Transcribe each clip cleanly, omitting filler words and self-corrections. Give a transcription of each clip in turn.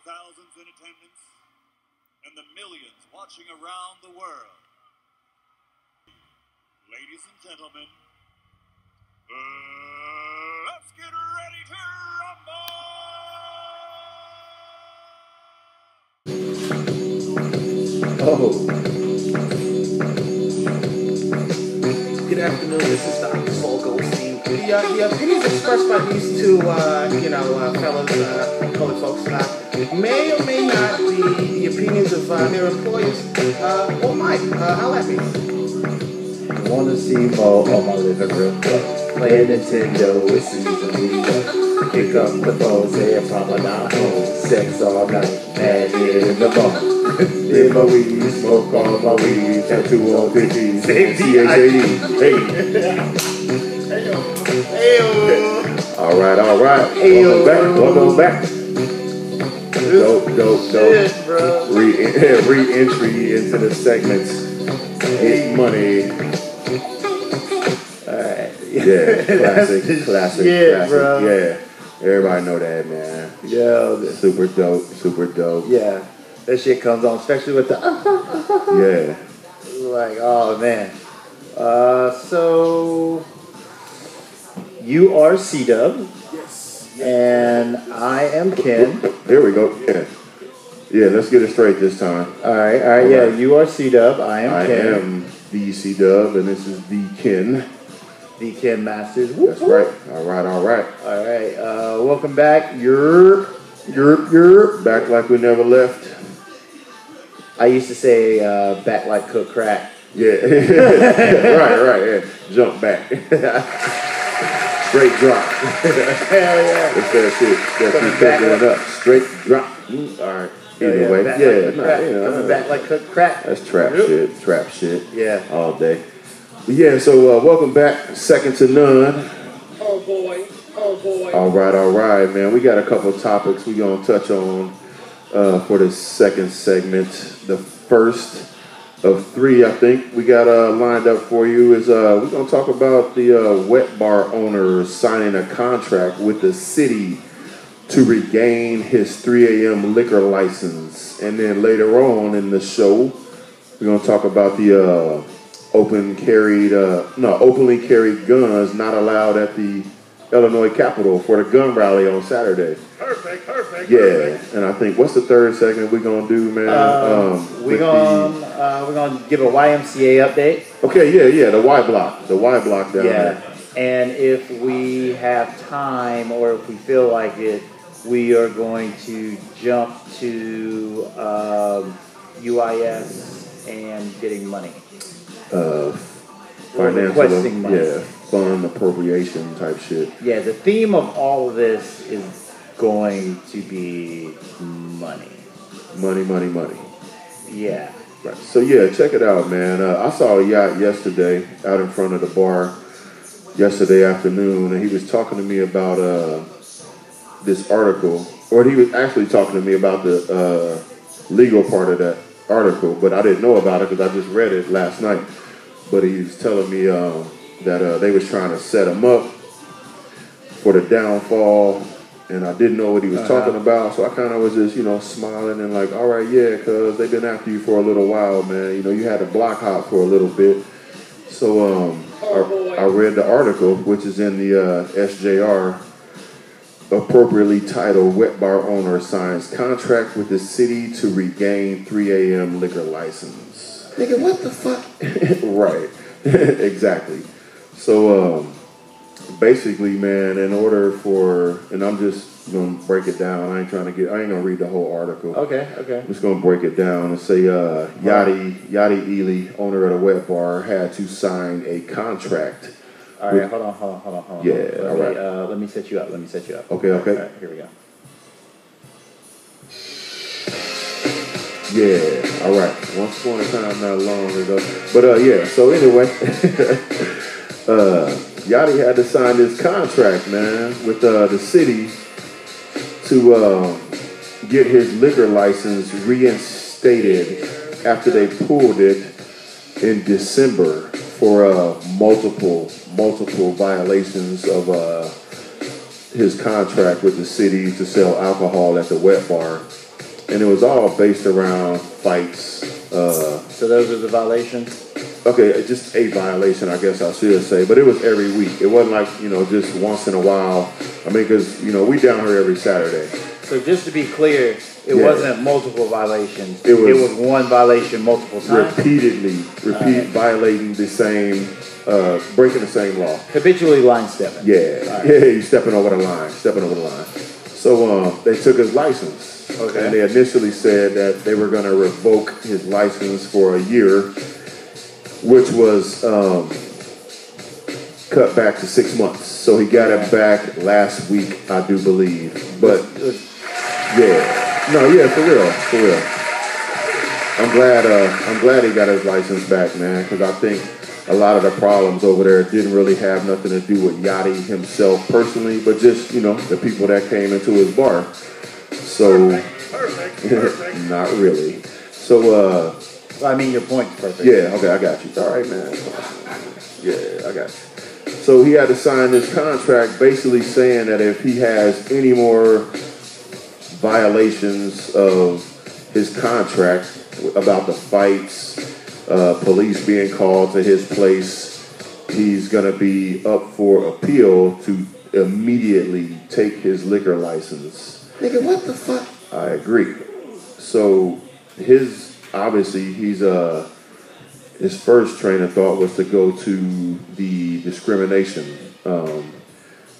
thousands in attendance and the millions watching around the world. Ladies and gentlemen, let's get ready to rumble! Oh. Good afternoon, this is Dr. Paul Goldstein. The opinions expressed by these two, fellows, colored folks, may or may not be the opinions of their employers, or mine. Holla at me. Want to see more on my living room? Play Nintendo, it's easily done. Pick up the phone, say I'm probably not home. Sex all night, mad in the bar. In my weed, smoke all my weed, tattoo on 50s, C-H-A-D. Hey. All right. Welcome back. Dope. Re-entry into the segments. Get money. Alright. Yeah, classic. Yeah, bro. Yeah. Everybody know that, man. Yo. Super dope. Yeah. That shit comes on, especially with the Yeah. Like, oh man. So you are C-Dub. Yes. And I am Ken. Here we go. Yeah, let's get it straight this time. All right. Yeah, you are C-Dub. I am Ken. I am the C-Dub, and this is the Ken. The Ken Masters. That's right. All right. All right. Welcome back. You're back like we never left. I used to say back like cook crack. Yeah. right. Yeah. Jump back. Straight drop. Hell yeah. It's that shit. That keep going up. Straight drop. All right. Either way. Coming back like cook crack. That's trap shit. Yeah. All day. Yeah, so welcome back. Second to none. Oh boy. All right, man. We got a couple of topics we're going to touch on for the second segment. The first of three, I think, we got lined up for you is we're going to talk about the wet bar owner signing a contract with the city to regain his 3 a.m. liquor license. And then later on in the show, we're going to talk about the openly carried guns not allowed at the Illinois Capitol for the gun rally on Saturday. Perfect. Yeah, and I think what's the third segment we're gonna do, man? We're gonna give a YMCA update. Okay, yeah, the Y block down there. And if we have time or if we feel like it, we are going to jump to UIS and getting money. Financial, requesting money. Yeah, fund appropriation type shit. Yeah, the theme of all of this is going to be money. Money. Yeah. Right. So yeah, check it out, man. I saw a yacht yesterday out in front of the bar yesterday afternoon, and he was talking to me about this article, or he was actually talking to me about the legal part of that article, but I didn't know about it because I just read it last night. But he was telling me that they was trying to set him up for the downfall, and I didn't know what he was talking about, so I kind of was just, smiling and like, all right, yeah, because they've been after you for a little while, man. You had to block hop for a little bit. So I read the article, which is in the SJR, appropriately titled, Wet Bar Owner Signs Contract with the City to Regain 3 a.m. Liquor License. Nigga, what the fuck? Right. Exactly. So, basically, man, in order for, and I'm just going to break it down. I ain't going to read the whole article. Okay. I'm just going to break it down and say, Yachty Ely, owner of the wet bar, had to sign a contract. All right, hold on. Yeah, all right. Let me set you up. Okay. All right, here we go. Yeah, all right. Once upon a time, not long ago. But, yeah, so anyway, Yachty had to sign this contract, man, with the city to get his liquor license reinstated after they pulled it in December for multiple violations of his contract with the city to sell alcohol at the wet bar. and it was all based around fights. So those are the violations? Okay, just a violation, I guess I should say, but it was every week. It wasn't like, just once in a while. I mean, because, we down here every Saturday. So just to be clear, it wasn't multiple violations. It was one violation multiple times? Repeatedly, violating the same, breaking the same law. Habitually line stepping. Yeah, he's stepping over the line. So they took his license. Okay. And they initially said that they were going to revoke his license for a year, which was cut back to 6 months. So he got it back last week, I do believe. But for real. I'm glad he got his license back, man, because I think a lot of the problems over there didn't really have nothing to do with Yachty himself personally, but just, the people that came into his bar. So, Perfect. Not really. So, I mean, your point's perfect. yeah, okay, I got you. All right, man. Yeah, I got you. So he had to sign this contract basically saying that if he has any more violations of his contract about the fights, police being called to his place, he's going to be up for appeal to immediately take his liquor license. Nigga, what the fuck? I agree. So his first train of thought was to go to the discrimination,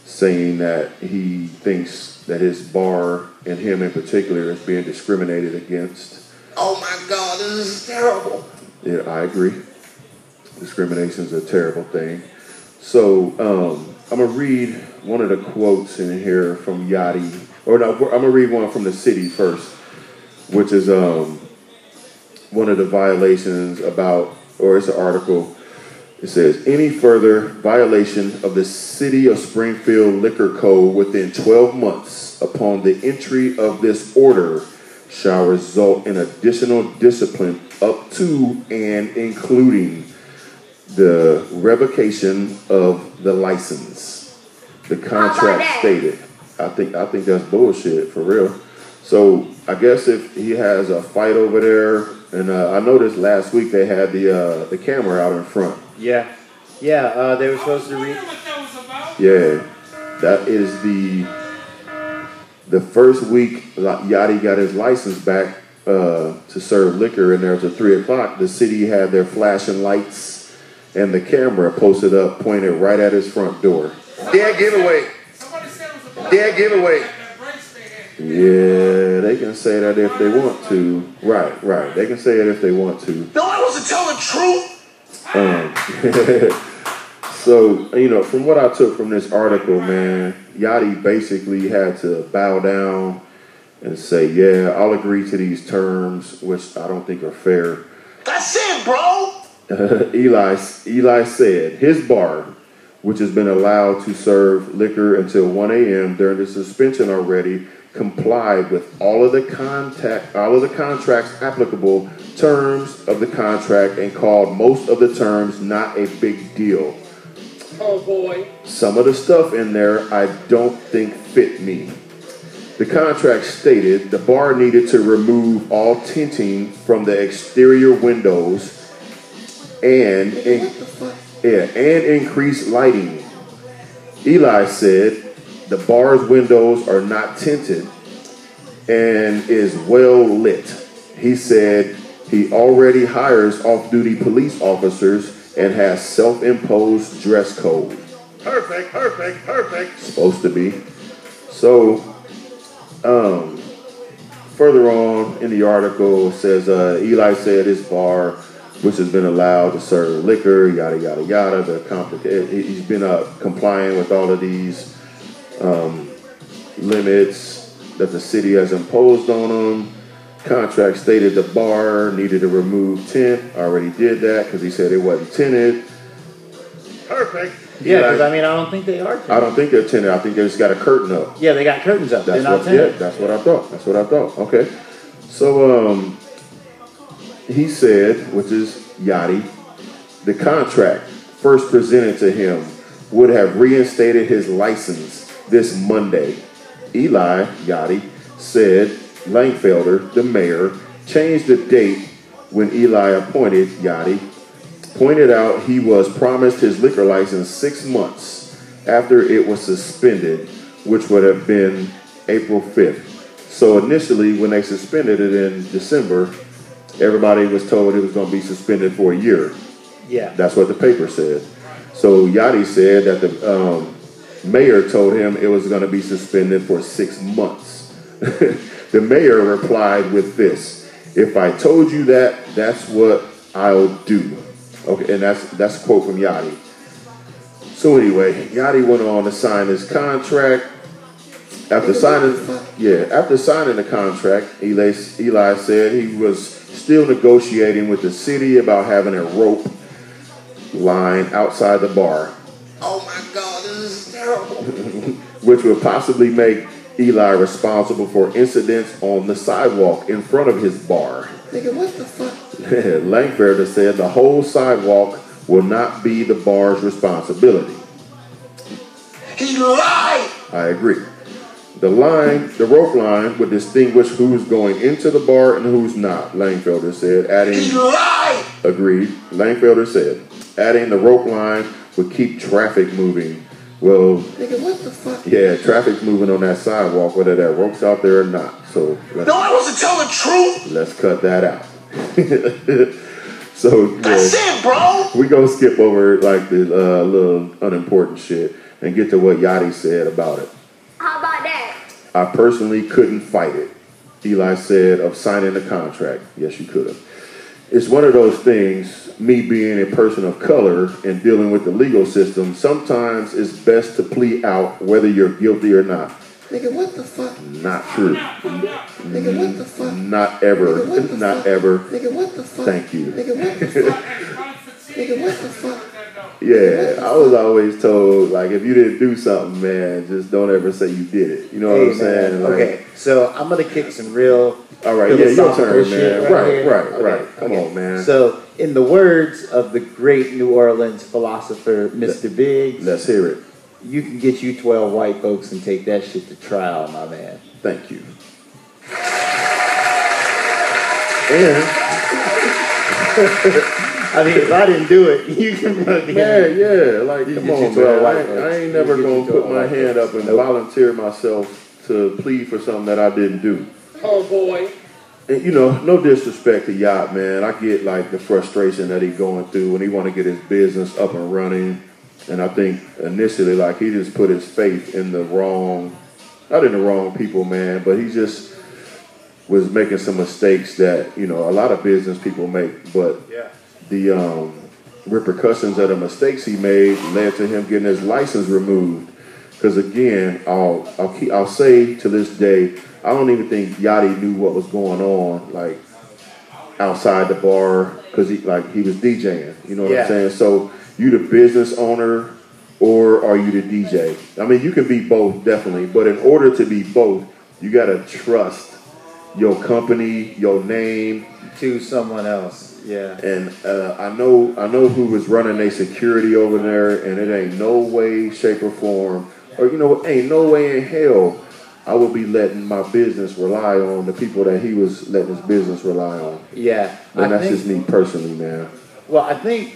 saying that he thinks that his bar and him in particular is being discriminated against. Oh my God, this is terrible. Yeah, I agree. Discrimination is a terrible thing. So I'm going to read one of the quotes in here from Yachty. Or no, I'm going to read one from the city first, which is one of the violations about, or it's an article. It says, any further violation of the City of Springfield Liquor Code within 12 months upon the entry of this order shall result in additional discipline up to and including the revocation of the license. The contract stated. I think that's bullshit for real. So I guess if he has a fight over there, and I noticed last week they had the camera out in front. Yeah, they were supposed to read. Yeah, that is the first week Yachty got his license back to serve liquor, and there was at 3 o'clock. The city had their flashing lights and the camera posted up, pointed right at his front door. Dead giveaway. Yeah, they can say that if they want to. Right. They can say it if they want to. No, I wasn't telling the truth. So, from what I took from this article, man, Yachty basically had to bow down and say, yeah, I'll agree to these terms, which I don't think are fair. That's it, bro. Eli said his bar, which has been allowed to serve liquor until 1 a.m. during the suspension already, complied with all of the contract's applicable terms of the contract and called most of the terms not a big deal. Oh boy. Some of the stuff in there I don't think fit me. The contract stated the bar needed to remove all tinting from the exterior windows and increase lighting. Eli said the bar's windows are not tinted and is well lit. He said he already hires off-duty police officers and has self-imposed dress code. Perfect. Supposed to be. So, further on in the article, it says Eli said his bar, which has been allowed to serve liquor, yada, yada, yada. He's been complying with all of these limits that the city has imposed on him. Contract stated the bar needed to remove tint. Already did that because he said it wasn't tinted. Perfect. Yeah, because I don't think they are tinted. I don't think they're tinted. I think they just got a curtain up. Yeah, they got curtains up. They're not tinted. Yeah, that's what I thought. Okay. So, he said, which is Yachty, the contract first presented to him would have reinstated his license this Monday. Eli, Yachty, said Langfelder, the mayor, changed the date when Eli appointed Yachty, pointed out he was promised his liquor license 6 months after it was suspended, which would have been April 5th. So initially, when they suspended it in December, everybody was told it was going to be suspended for a year. Yeah. That's what the paper said. So Yachty said that the mayor told him it was going to be suspended for 6 months. The mayor replied with this: "If I told you that, that's what I'll do." Okay, and that's a quote from Yachty. So anyway, Yachty went on to sign his contract. After signing the contract, Eli said he was still negotiating with the city about having a rope line outside the bar. Oh my God, this is terrible. Which would possibly make Eli responsible for incidents on the sidewalk in front of his bar. Nigga, what the fuck? Langfelder said the whole sidewalk will not be the bar's responsibility. He lied! I agree. The rope line would distinguish who's going into the bar and who's not, Langfelder said, adding... He lied! Agreed. Langfelder said, adding the rope line would keep traffic moving. Well... Nigga, what the fuck? Yeah, traffic's moving on that sidewalk, whether that rope's out there or not. So... No, I wasn't telling the truth! Let's cut that out. So... That's it, bro! We're going to skip over, like, the little unimportant shit and get to what Yachty said about it. How about that? I personally couldn't fight it, Eli said of signing the contract. Yes, you could have. It's one of those things, me being a person of color and dealing with the legal system, sometimes it's best to plead out whether you're guilty or not. Nigga, what the fuck? Not true. Nigga, what the fuck? Not ever. Nigga, Not fuck? ever. Nigga, what the fuck? Thank you. Nigga, what the fuck? Nigga, what the fuck? Yeah, I was always told, like, if you didn't do something, man, just don't ever say you did it. You know what I'm saying? Like, okay, so I'm going to kick some real... All right, yeah, your turn, man. Right. Okay. Come on, man. So, in the words of the great New Orleans philosopher, Mr. Biggs... Let's hear it. You can get you 12 white folks and take that shit to trial, my man. Thank you. And... I mean, if I didn't do it, you can fucking... Yeah, like, come on, man. I ain't never going to put my hand up and volunteer myself to plead for something that I didn't do. Oh, boy. And, you know, no disrespect to Yacht, man. I get, like, the frustration that he's going through when he want to get his business up and running. And I think initially, like, he just put his faith in the wrong, not in the wrong people, man, but he just was making some mistakes that, you know, a lot of business people make. But the repercussions of the mistakes he made led to him getting his license removed. Because, again, I'll say to this day, I don't even think Yachty knew what was going on, like, outside the bar, because he was DJing. You know what I'm saying? So you the business owner or are you the DJ? I mean, you can be both, definitely. But in order to be both, you got to trust your company, your name. To someone else, yeah. And I know who was running their security over there, and it ain't no way, shape, or form, or, you know, ain't no way in hell I would be letting my business rely on the people that he was letting his business rely on. Yeah. And that's just me personally, man. Well, I think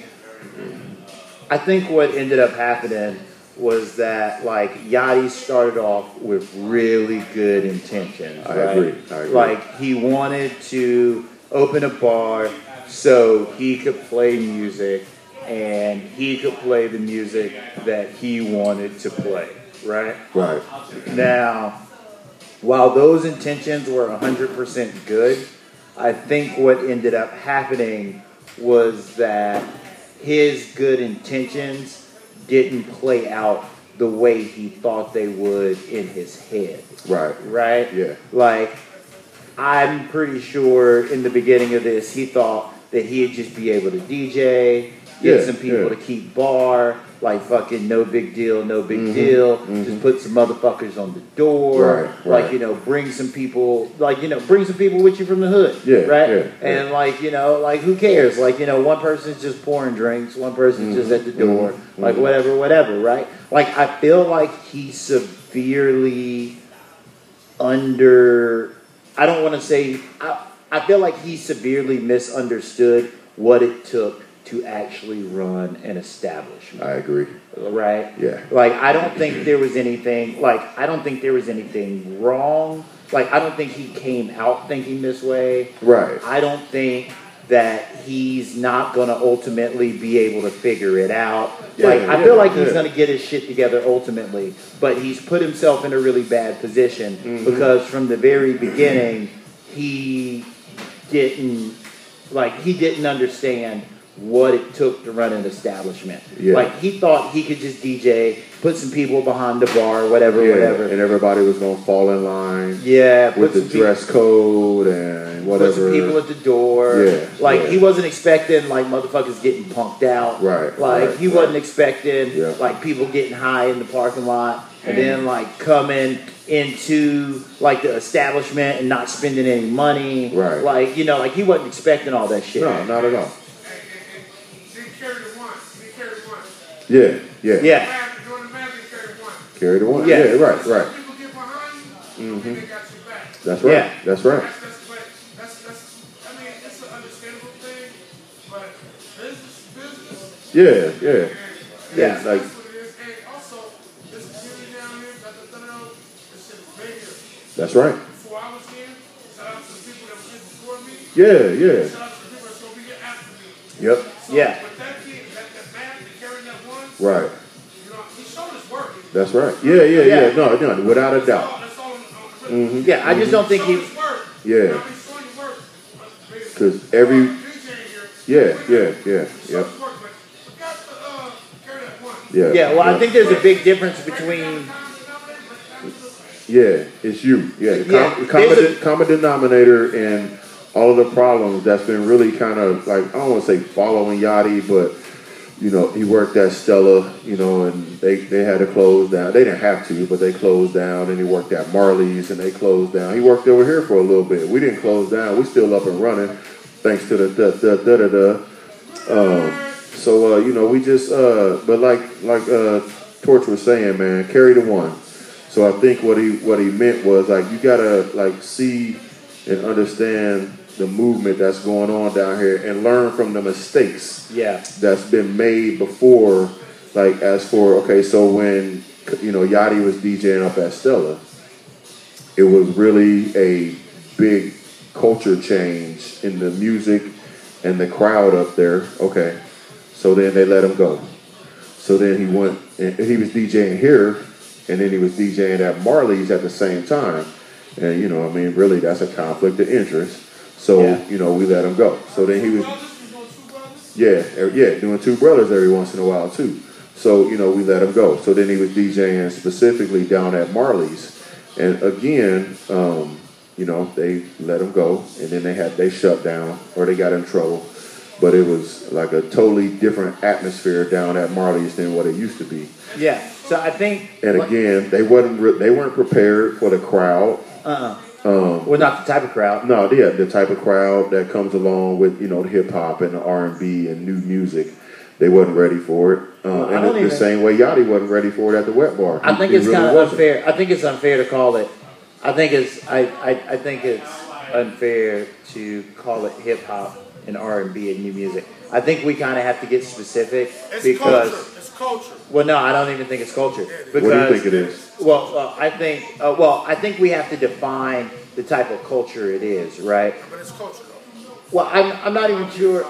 what ended up happening was that, like, Yachty started off with really good intentions. I agree. Like, he wanted to open a bar so he could play music and he could play the music that he wanted to play, right? Right. Now, while those intentions were 100% good, I think what ended up happening was that his good intentions didn't play out the way he thought they would in his head. Right? Yeah. Like, I'm pretty sure in the beginning of this, he thought that he'd just be able to DJ, get some people to keep bar, like, fucking no big deal, just put some motherfuckers on the door, like, you know, bring some people with you from the hood, and like, you know, like, who cares, like, you know, one person's just pouring drinks, one person's just at the door, like, whatever, right? Like, I feel like he severely I don't want to say, I feel like he severely misunderstood what it took to actually run an establishment. I agree. Right? Yeah. Like, I don't think there was anything wrong. Like, I don't think he came out thinking this way. Right. I don't think that he's not going to ultimately be able to figure it out. I feel like he's going to get his shit together ultimately, but he's put himself in a really bad position because from the very beginning, he didn't understand what it took to run an establishment. Yeah. Like, he thought he could just DJ, put some people behind the bar, whatever. And everybody was going to fall in line. Yeah. With the dress code and whatever. Put some people at the door. Yeah. He wasn't expecting, like, motherfuckers getting punked out. Right. He wasn't expecting, like, people getting high in the parking lot and then, like, coming into, like, the establishment and not spending any money. Right. Like, he wasn't expecting all that shit. No, not at all. Yeah. Carry the one. Yeah. Right. People get behind you, and they got your back. That's right. Yeah. That's right. I mean, it's an understandable thing, but business. Yeah. Yeah. Like, That's what it is. And also, this community down here, this shit is big here. that's right. Before I was here, shout out to the people that was here before me. Yeah. Shout out to the people that's going to be here after me. Yep. So, Yeah. With that kid, that man, that carrying that one, Right. he showed his work. That's right. Yeah. No, without a doubt. That's all I'm Yeah, I just don't think he... Yeah. Because every... Yeah. Yep. Yeah, well, I think there's a big difference between... Yeah, it's you. Yeah, Yeah, common denominator in all of the problems that's been really kind of like, I don't want to say following Yachty, but he worked at Stella, and they had to close down. They didn't have to, but they closed down. And he worked at Marley's, and they closed down. He worked over here for a little bit. We didn't close down. We still up and running, thanks to the So we just but like Torch was saying, man, carry the one. So I think what he meant was like you gotta like see and understand the movement that's going on down here and learn from the mistakes that's been made before. Like as for so when Yachty was DJing up at Stella, it was really a big culture change in the music and the crowd up there. Okay, so then they let him go. So then he went and he was DJing here, and then he was DJing at Marley's at the same time. And really that's a conflict of interest. So, we let him go. So then he was, doing Two Brothers every once in a while too. So, we let him go. So then he was DJing specifically down at Marley's. And again, they let him go. And then they shut down or they got in trouble. But it was like a totally different atmosphere down at Marley's than what it used to be. Yeah, so I think... And again, they weren't prepared for the crowd. Well, not the type of crowd. No, the type of crowd that comes along with the hip hop and the R&B and new music. They wasn't ready for it, the same way Yachty wasn't ready for it at the Wet Bar. I think it's kind of unfair. I think it's unfair to call it. I think it's unfair to call it hip hop and R&B and new music. I think we kind of have to get specific because it's culture. Well, no, I don't even think it's culture. Because, what do you think it is? Well, I think we have to define the type of culture it is, right? But it's culture, though. Well, I'm not even sure.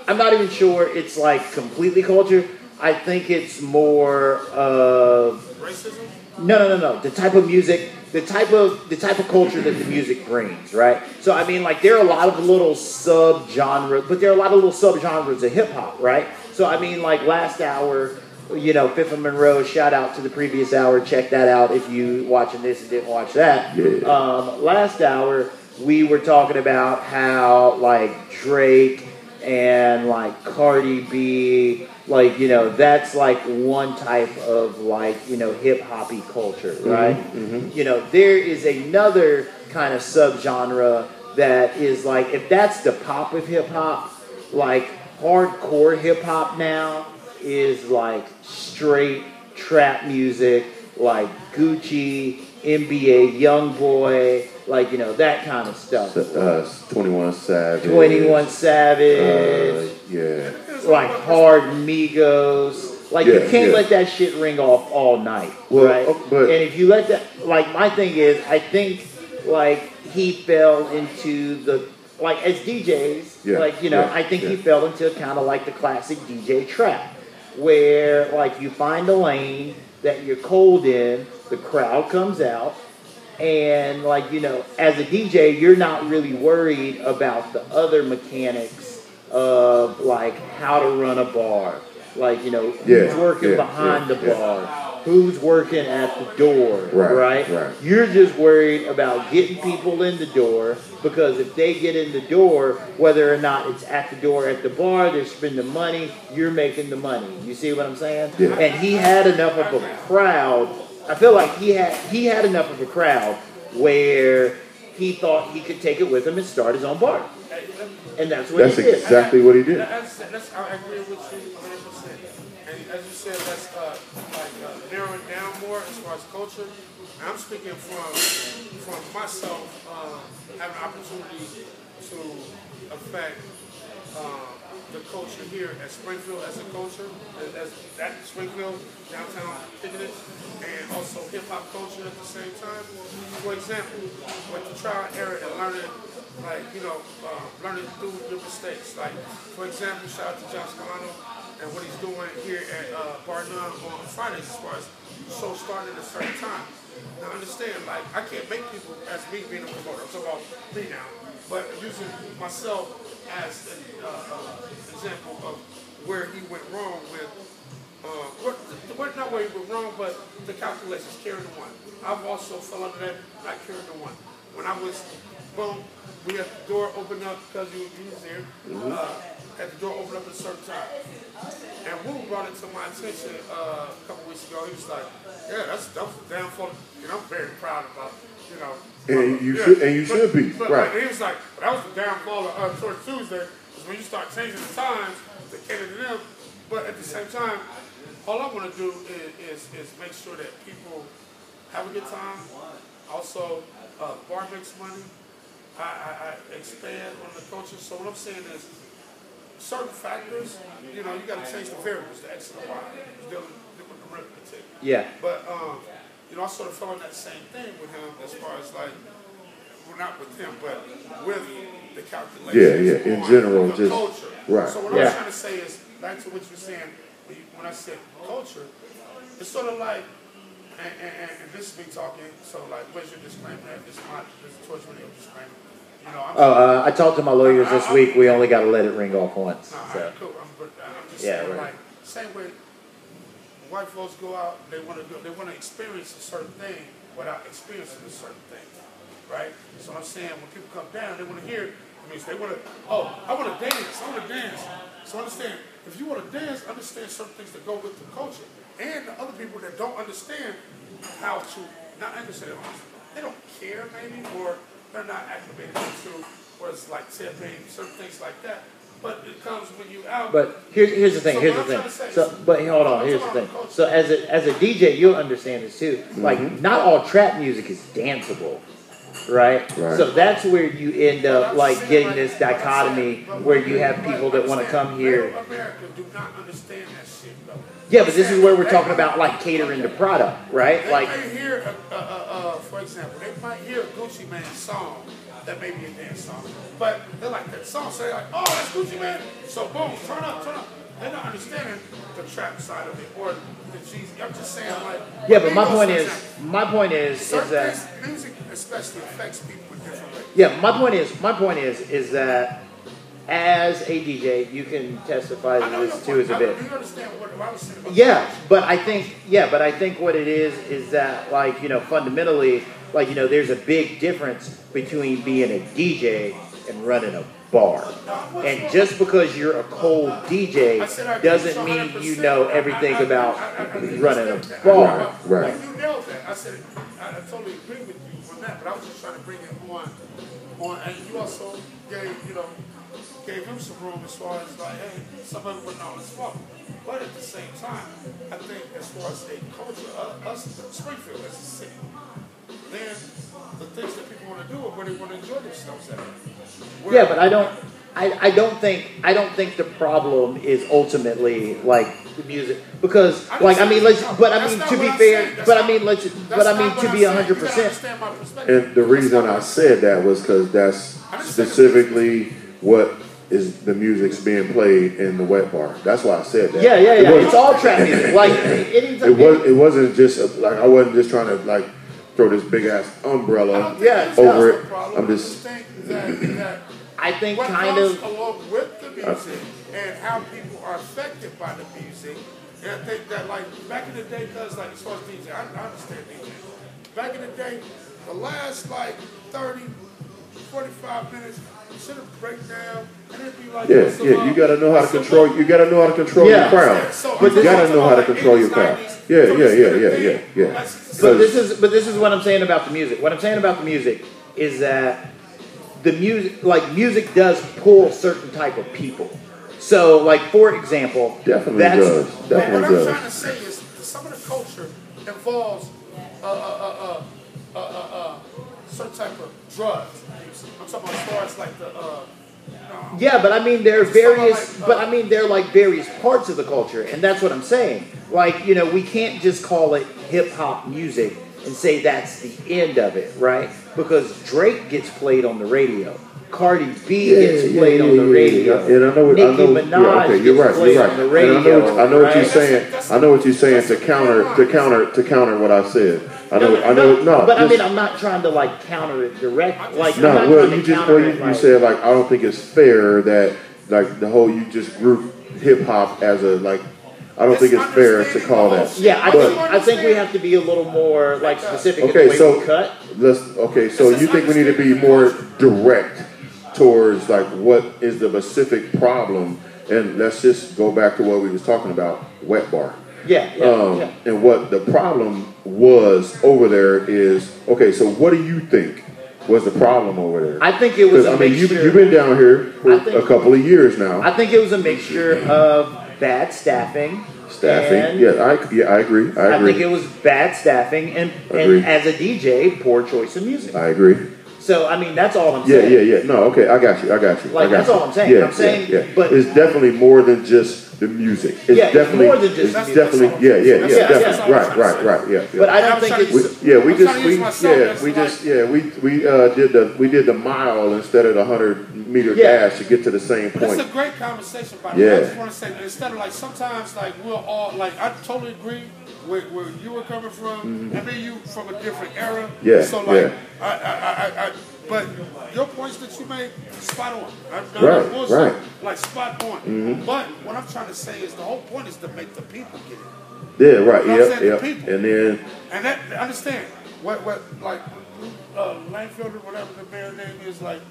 I'm not even sure it's like completely culture. I think it's more of Racism? No. The type of music, the type of culture that the music brings, right? So there are a lot of little sub-genres, but there are a lot of little sub-genres of hip hop, right? So last hour, Fifth and Monroe, shout out to the previous hour. Check that out if you watching this and didn't watch that. Yeah. Last hour, we were talking about how Drake and Cardi B, that's one type of hip hoppy culture, right? Mm-hmm. There is another kind of subgenre that is if that's the pop of hip hop, hardcore hip hop now is straight trap music, Gucci, NBA, YoungBoy, like, that kind of stuff. 21 Savage. 21 Savage. Yeah. Like Hard Migos. Like, you can't let that shit ring off all night, right? But, and if you let that, like, my thing is, I think, like, he fell into the, like, as DJs, I think he fell into kind of like the classic DJ trap, where, like, you find a lane that you're cold in, the crowd comes out, and, like, as a DJ, you're not really worried about the other mechanics of, like, how to run a bar. Like, who's working behind the bar, who's working at the door, right? You're just worried about getting people in the door, because if they get in the door, whether or not it's at the door at the bar, they're spending money, you're making the money. You see what I'm saying? Yeah. And he had enough of a crowd. I feel like he had enough of a crowd where he thought he could take it with him and start his own bar. And that's what he did. That's exactly what he did. I agree with you 100%. And as you said, let's narrow it down more as far as culture. I'm speaking from myself having an opportunity to affect the culture here at Springfield as a culture, as that Springfield downtown picnic, and also hip hop culture at the same time. For example, with the trial and error and learning, learning through your mistakes. Like, for example, shout out to John Scalano and what he's doing here at Bar None on Fridays as far as the show starting at a certain time. Now understand, like, I can't make people as me being a promoter. I'm talking about me now, but using myself as an example of where he went wrong with, not where he went wrong, but the calculations, carrying the one. I've also fell under that, not carrying the one. When I was, boom, we had the door open up because you was there, had the door open up at a certain time. And Wu brought it to my attention a couple weeks ago. He was like, yeah, that was a downfall. I'm very proud about, And you should be, but, right. He was like, that was the downfall of towards Tuesday, is when you start changing the times to cater to them. But at the same time, all I want to do is make sure that people have a good time. Also, bar makes money. I expand on the culture. So what I'm saying is, certain factors, you got to change the variables, the X and the Y. Dealing with the arithmetic. Yeah. But I sort of fell in that same thing with him as far as like, well, not with him, but with the calculations. In general, the just culture. right. So what I'm trying to say is, back to what you were saying when I said culture, it's sort of like, and this is me talking. So like, where's your disclaimer? This towards your disclaimer. I talked to my lawyers this week. We only got to let it ring off once. Right, cool. I'm just saying, like, same way white folks go out, they want to experience a certain thing without experiencing a certain thing, right? So I'm saying, when people come down, they want to hear. They want to. I want to dance. I want to dance. So understand, if you want to dance, understand certain things that go with the culture, and the other people that don't understand how to not understand. They don't care maybe, or they're not acclimated to, or it's like tipping, certain things like that. But it comes when you out. But here's the thing. So here's the thing. So, but hold on. Here's the thing. So as a DJ, you'll understand this too. Like, not all trap music is danceable, right? So that's where you end up like getting this dichotomy where you have people that want to come here. America do not understand that shit though. Yeah, but this is where we're talking about like catering to product, right? They Like, might hear, for example, they might hear a Gucci Mane song that may be a dance song, but they like that song, so they're like, oh, that's Gucci Mane. So boom, turn up. They're not understanding the trap side of it or the cheesy. I'm just saying, like. yeah, but my point is that music especially affects people in different ways. yeah, my point is that as a DJ, you can testify to this too as a bit. Do you understand what I was saying about Yeah, but I think what it is that, like, fundamentally, like, there's a big difference between being a DJ and running a bar. And just because you're a cold DJ doesn't mean you know everything about running a bar. Right. You nailed that. I said, I totally agree with you on that, but I was just trying to bring it on, and you also gave him some room as far as like, hey, some of it wasn't all his fault. But at the same time, I think as far as a culture, us, Springfield as a city, then the things that people want to do and where they want to enjoy themselves at. Yeah, but I don't think the problem is ultimately like the music because to be fair, to be 100%. And the reason I said that was because that's specifically what is the music's being played in the wet bar. That's why I said that. Yeah. It's all trap music. Like it wasn't just like I wasn't just trying to like throw this big ass umbrella over it. I'm just. I think what kind goes of along with the music and how people are affected by the music. And I think that like back in the day, because like as far as DJ, I understand DJ. Back in the day, the last like 30, 45 minutes, you should have break down and it'd be like you gotta know how to control. You gotta know how to control your crowd. But you gotta know how to control your crowd. Yeah. But this is what I'm saying about the music. What I'm saying about the music is that the music does pull certain type of people. So, like for example, definitely does. What I'm trying to say is some of the culture involves certain type of drugs. I'm talking about as far as like the. Yeah, but I mean there are various, there are like various parts of the culture, and that's what I'm saying. Like we can't just call it hip hop music and say that's the end of it, right? Because Drake gets played on the radio, Cardi B gets played on the radio, Nicki Minaj gets played on the radio. I know what you're saying. I know what you're saying to counter what I said. I'm not trying to like counter it directly. Like you said like I don't think it's fair that like the whole you just group hip hop as a like. I don't think it's fair to call that. Yeah, I think we have to be a little more like specific in the way we cut. So you think we need to be more direct towards like what is the specific problem, and let's just go back to what we was talking about, wet bar. Yeah. And what the problem was over there is okay. So what do you think was the problem over there? I think it was a mixture. You've been down here for a couple of years now. I think it was a mixture of bad staffing. I agree. I think it was bad staffing and as a DJ, poor choice of music. I agree. So I mean, that's all I'm saying. Yeah. No, okay, I got you. Like that's all I'm saying. I'm saying, but it's definitely more than just the music. It's definitely more than just definitely definitely right. But I don't think it's we did the mile instead of the 100-meter dash to get to the same point. It's a great conversation, by the way. I just want to say that instead of like sometimes like we're all like I totally agree where you were coming from. I mean you from a different era. Yeah. So like I but your points that you made, spot on. Right. Like spot on. But what I'm trying to say is the whole point is to make the people get it. Yeah, right. You know what I'm saying? The people. And that understand what like Langfield or whatever the mayor name is like.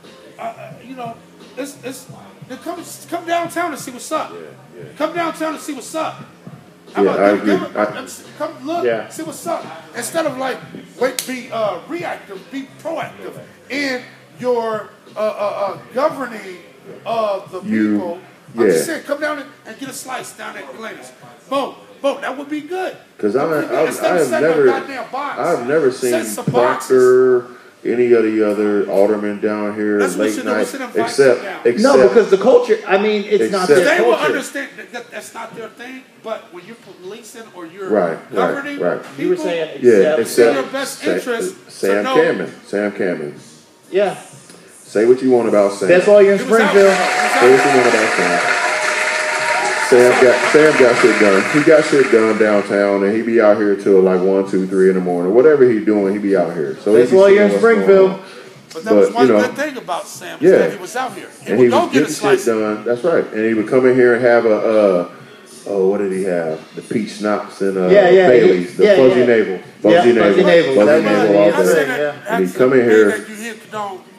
It's come downtown and see what's up. Yeah. Come downtown and see what's up. I agree. Come look, see what's up. Instead of like be reactive, be proactive in your governing of the people. I'm just saying, come down and get a slice down at Glennis. Boom, that would be good. Because I've never seen Proctor, any of the other aldermen down here late night, except no, because the culture. I mean, it's not their culture. They will understand that that's not their thing. But when you're policing or you're governing, people, you were saying except in your best interest. Sam Cameron. Yeah. Say what you want about Sam. That's why you're in Springfield. Say what you want about Sam. Sam got shit done. He got shit done downtown, and he be out here till like 1, 2, 3 in the morning. Whatever he doing, he be out here. So that's why you're in Springfield. But that was one good thing about Sam. Is that he was out here. He would go get a slice. Shit done. That's right. And he would come in here and have what did he have? The peach schnapps and Bailey's, the fuzzy navel. Fuzzy navel all day. And he'd come in here. You hear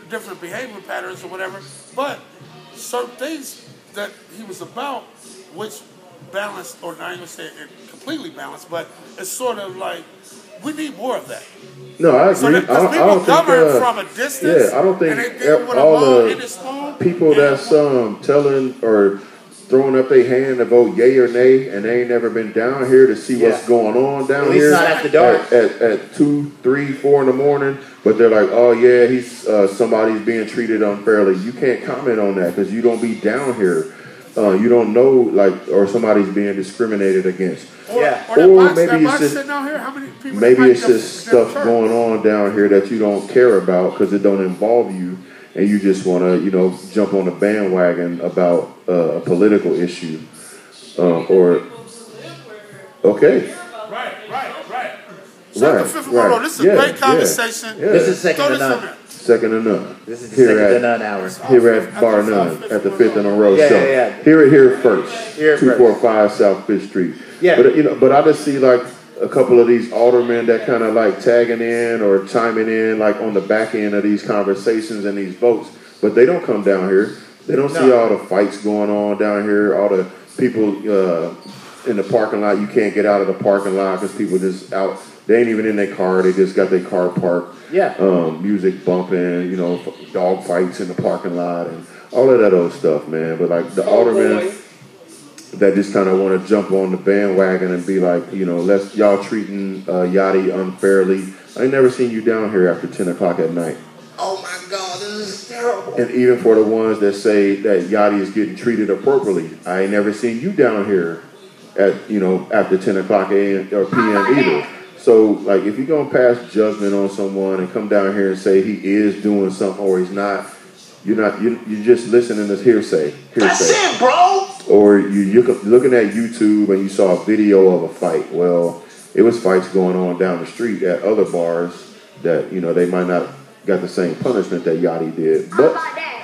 different behavior patterns or whatever, but certain things that he was about, which balanced, or not even say it completely balanced, but it's sort of like we need more of that. No, I agree. So that, I people govern from a distance. Yeah, I don't think all the people that's telling or throwing up their hand to vote yay or nay, and they ain't never been down here to see what's going on down at least here. Not after dark. At 2, 3, 4 in the morning, but they're like, oh yeah, he's somebody's being treated unfairly. You can't comment on that because you don't be down here. You don't know, like, or somebody's being discriminated against. Or maybe it's just maybe it's just stuff going on down here that you don't care about because it don't involve you, and you just want to, you know, jump on the bandwagon about a political issue, or okay. Right. This is a great conversation. Yeah. This is second to none. Second to none. This is the second to none hour. Here at Bar None at the 5th in a row show. Yeah. Here first. 245 South 5th Street. Yeah. But I just see like a couple of these aldermen that kind of like tagging in or chiming in like on the back end of these conversations and these votes, but they don't come down here. They don't see all the fights going on down here, all the people in the parking lot. You can't get out of the parking lot because people just out. They ain't even in their car. They just got their car parked. Yeah. Music bumping, dog fights in the parking lot and all of that old stuff, man. But like the aldermen that just kind of want to jump on the bandwagon and be like, y'all treating Yachty unfairly. I ain't never seen you down here after 10 o'clock at night. Oh my God, this is terrible. And even for the ones that say that Yachty is getting treated appropriately, I ain't never seen you down here at, after 10 o'clock a.m. or p.m. either. So, like, if you're going to pass judgment on someone and come down here and say he is doing something or he's not, you're just listening to hearsay. That's it, bro. Or you're looking at YouTube and you saw a video of a fight. Well, it was fights going on down the street at other bars that, they might not got the same punishment that Yachty did. But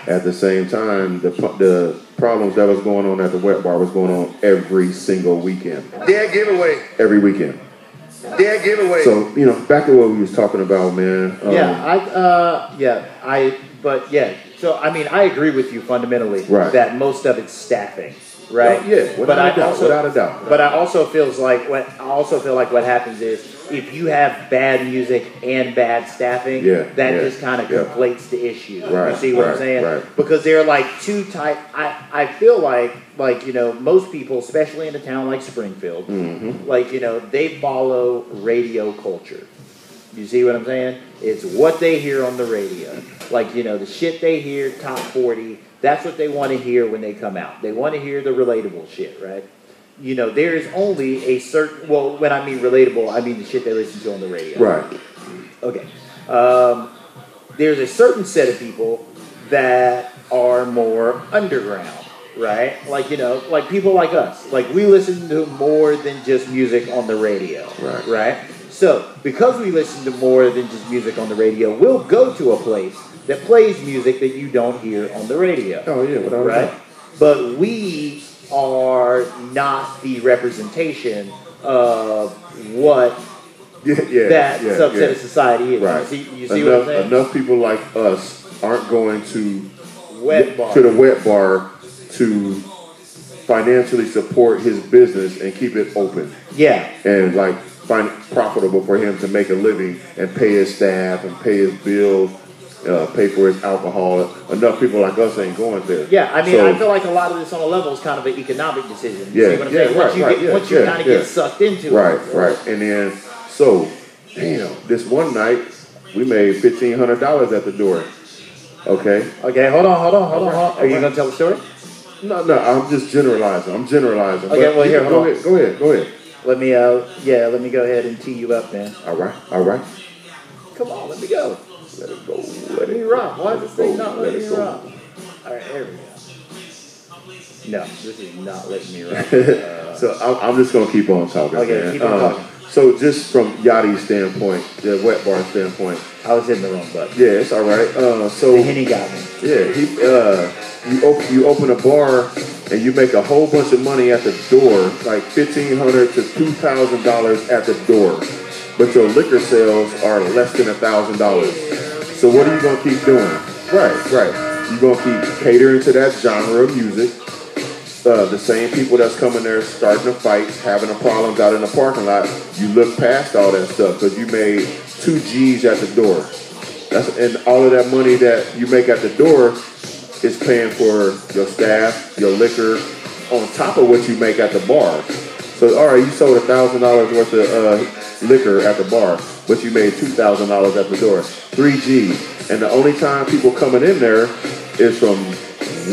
at the same time, the problems that was going on at the wet bar was going on every single weekend. Dead giveaway. Every weekend. Dead giveaway. So, back to what we was talking about, man. So, I mean, I agree with you fundamentally that most of it's staffing, right? Without a doubt. But I also feel like what happens is if you have bad music and bad staffing, that just kind of conflates the issue. Right, you see what I'm saying? Right. Because they're like two type. I feel like most people, especially in a town like Springfield, they follow radio culture. You see what I'm saying? It's what they hear on the radio. The shit they hear, top 40, that's what they want to hear when they come out. They want to hear the relatable shit, right? There is only a certain, when I mean relatable, I mean the shit they listen to on the radio. Right. Okay. There's a certain set of people that are more underground, right? Like people like us. Like, we listen to more than just music on the radio, right? So, because we listen to more than just music on the radio, we'll go to a place that plays music that you don't hear on the radio. Oh, yeah, without a doubt. But we are not the representation of what that subset of society is. Right. You see what I'm saying? Enough people like us aren't going to the wet bar to financially support his business and keep it open. Yeah. And find it profitable for him to make a living and pay his staff and pay his bills, pay for his alcohol. Enough people like us ain't going there. Yeah, I mean, I feel like a lot of this on a level is kind of an economic decision. You see what I'm saying? Once you kind of get sucked into it. Right. And then, this one night, we made $1,500 at the door. Okay, hold on. Are you going to tell the story? No, I'm just generalizing. Okay, well, here, hold on. Go ahead. Let me go ahead and tee you up, man. All right. Come on, let me go. Let it go. Let me rock. Why is this thing not letting me rock? All right, there we go. No, this is not letting me rock. So I'm just gonna keep on talking. Okay, man. keep on talking. So just from Yachty's standpoint, the wet bar standpoint, I was hitting the wrong button. Yeah, it's all right. The Henny got me. Yeah, you open a bar and you make a whole bunch of money at the door, like $1,500 to $2,000 at the door, but your liquor sales are less than $1,000. So what are you gonna keep doing? Right. You're gonna keep catering to that genre of music. The same people that's coming there starting the fights, having the problems out in the parking lot, you look past all that stuff because you made 2 G's at the door. And all of that money that you make at the door is paying for your staff, your liquor, on top of what you make at the bar. So, all right, you sold $1,000 worth of liquor at the bar, but you made $2,000 at the door. 3G. And the only time people coming in there is from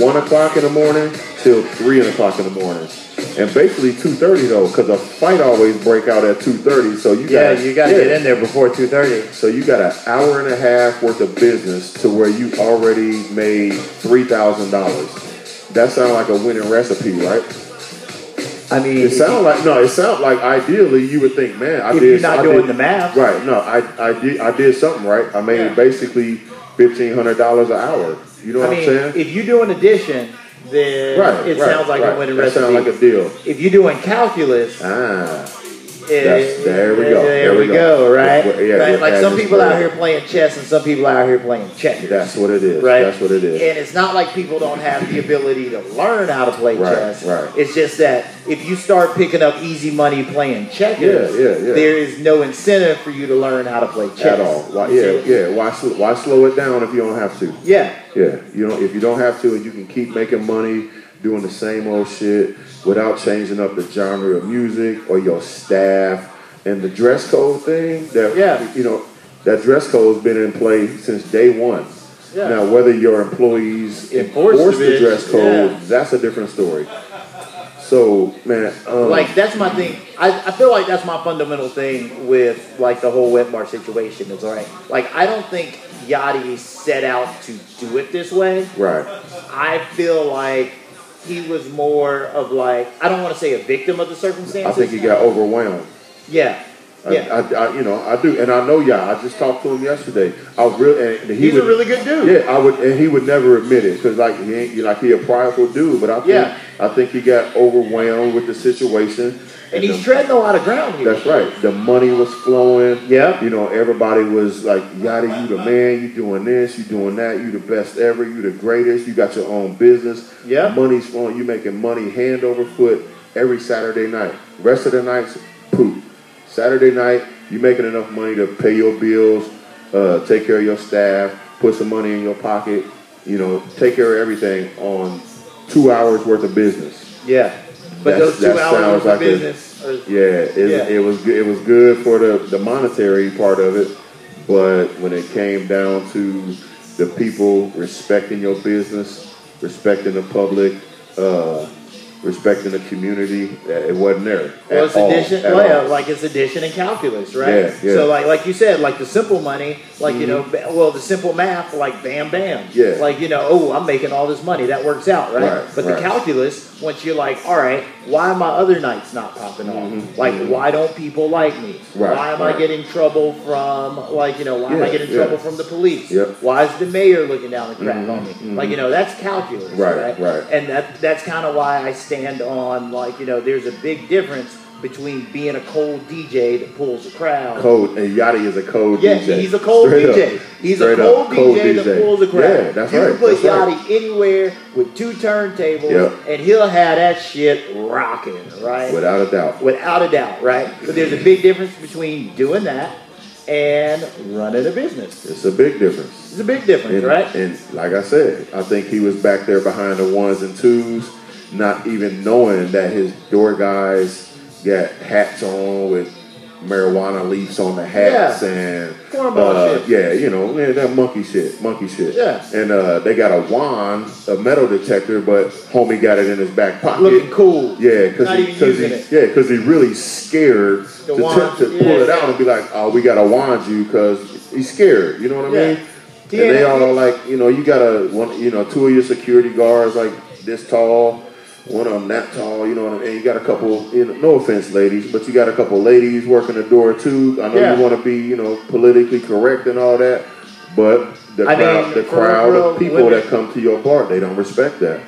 1 o'clock in the morning till 3 o'clock in the morning. And basically 2:30 though, because a fight always break out at 2:30. So you got you got to get in there before 2:30. So you got an hour and a half worth of business to where you already made $3,000. That sounds like a winning recipe, right? I mean, it sounds like ideally you would think, man, you're not doing the math, right? No, I did something right. I made basically $1,500 an hour. You know what I'm saying? If you do an addition, then it sounds like a winning recipe. Sounds like a deal. If you're doing calculus, there we go. There we go. Right? Right? Like some people out here playing chess and some people out here playing checkers. That's what it is. Right? That's what it is. And it's not like people don't have the ability to learn how to play chess. Right. It's just that if you start picking up easy money playing checkers, there is no incentive for you to learn how to play chess at all. Why slow it down if you don't have to? Yeah. You know, if you don't have to, and you can keep making money doing the same old shit without changing up the genre of music or your staff and the dress code thing. That dress code's been in play since day one. Yeah. Now, whether your employees enforce the dress code, that's a different story. So, man, like that's my thing. I feel like that's my fundamental thing with like the whole wet bar situation. Is all right. Like I don't think Yachty set out to do it this way. Right. I feel like he was more of like, I don't want to say a victim of the circumstances. I think he got overwhelmed. Yeah. I do, and I know I just talked to him yesterday. I was really, and he's a really good dude. Yeah, and he would never admit it because like he a prideful dude. But I think he got overwhelmed with the situation. And he's treading a lot of ground here. That's right. The money was flowing. Yeah. You know, everybody was like, Yachty, you the man. You doing this. You doing that. You the best ever. You the greatest. You got your own business. Yeah. Money's flowing. You making money hand over foot every Saturday night. Rest of the nights, poop. Saturday night, you making enough money to pay your bills, take care of your staff, put some money in your pocket, take care of everything on 2 hours worth of business. Yeah. But those 2 hours worth of business. It was good for the monetary part of it, but when it came down to the people respecting your business, respecting the public, respecting the community, it wasn't there. Well, it's addition. Like it's addition and calculus, right? Yeah. So like you said, like the simple money, like the simple math, like bam, bam. Yeah. Like I'm making all this money, that works out, right? But the calculus, once you're like, all right, why are my other nights not popping off? Like, why don't people like me? Right. Why am I getting trouble from why am I getting trouble from the police? Yep. Why is the mayor looking down the crap on me? Like that's calculus, right? And that's kind of why I stand on there's a big difference between being a cold DJ that pulls a crowd. And Yachty is a cold DJ. Yeah, he's a cold DJ. He's a cold DJ that pulls a crowd. Yeah, that's right. You can put Yachty anywhere with 2 turntables, and he'll have that shit rocking, right? Without a doubt. Without a doubt, right? But there's a big difference between doing that and running a business. It's a big difference. It's a big difference, right? And like I said, I think he was back there behind the 1s and 2s, not even knowing that his door guys got hats on with marijuana leaves on the hats and shit. That monkey shit. Yeah. And they got a wand, a metal detector, but homie got it in his back pocket. Looking cool. Yeah, because he really scared to pull it out and be like, oh, we gotta wand you because he's scared. You know what I mean? And they all like, you got 2 of your security guards like this tall. One of them that tall, you know what I mean? You got a couple, no offense, ladies, but you got a couple ladies working the door too. I know you want to be, politically correct and all that, but the crowd of people that come to your bar, they don't respect that.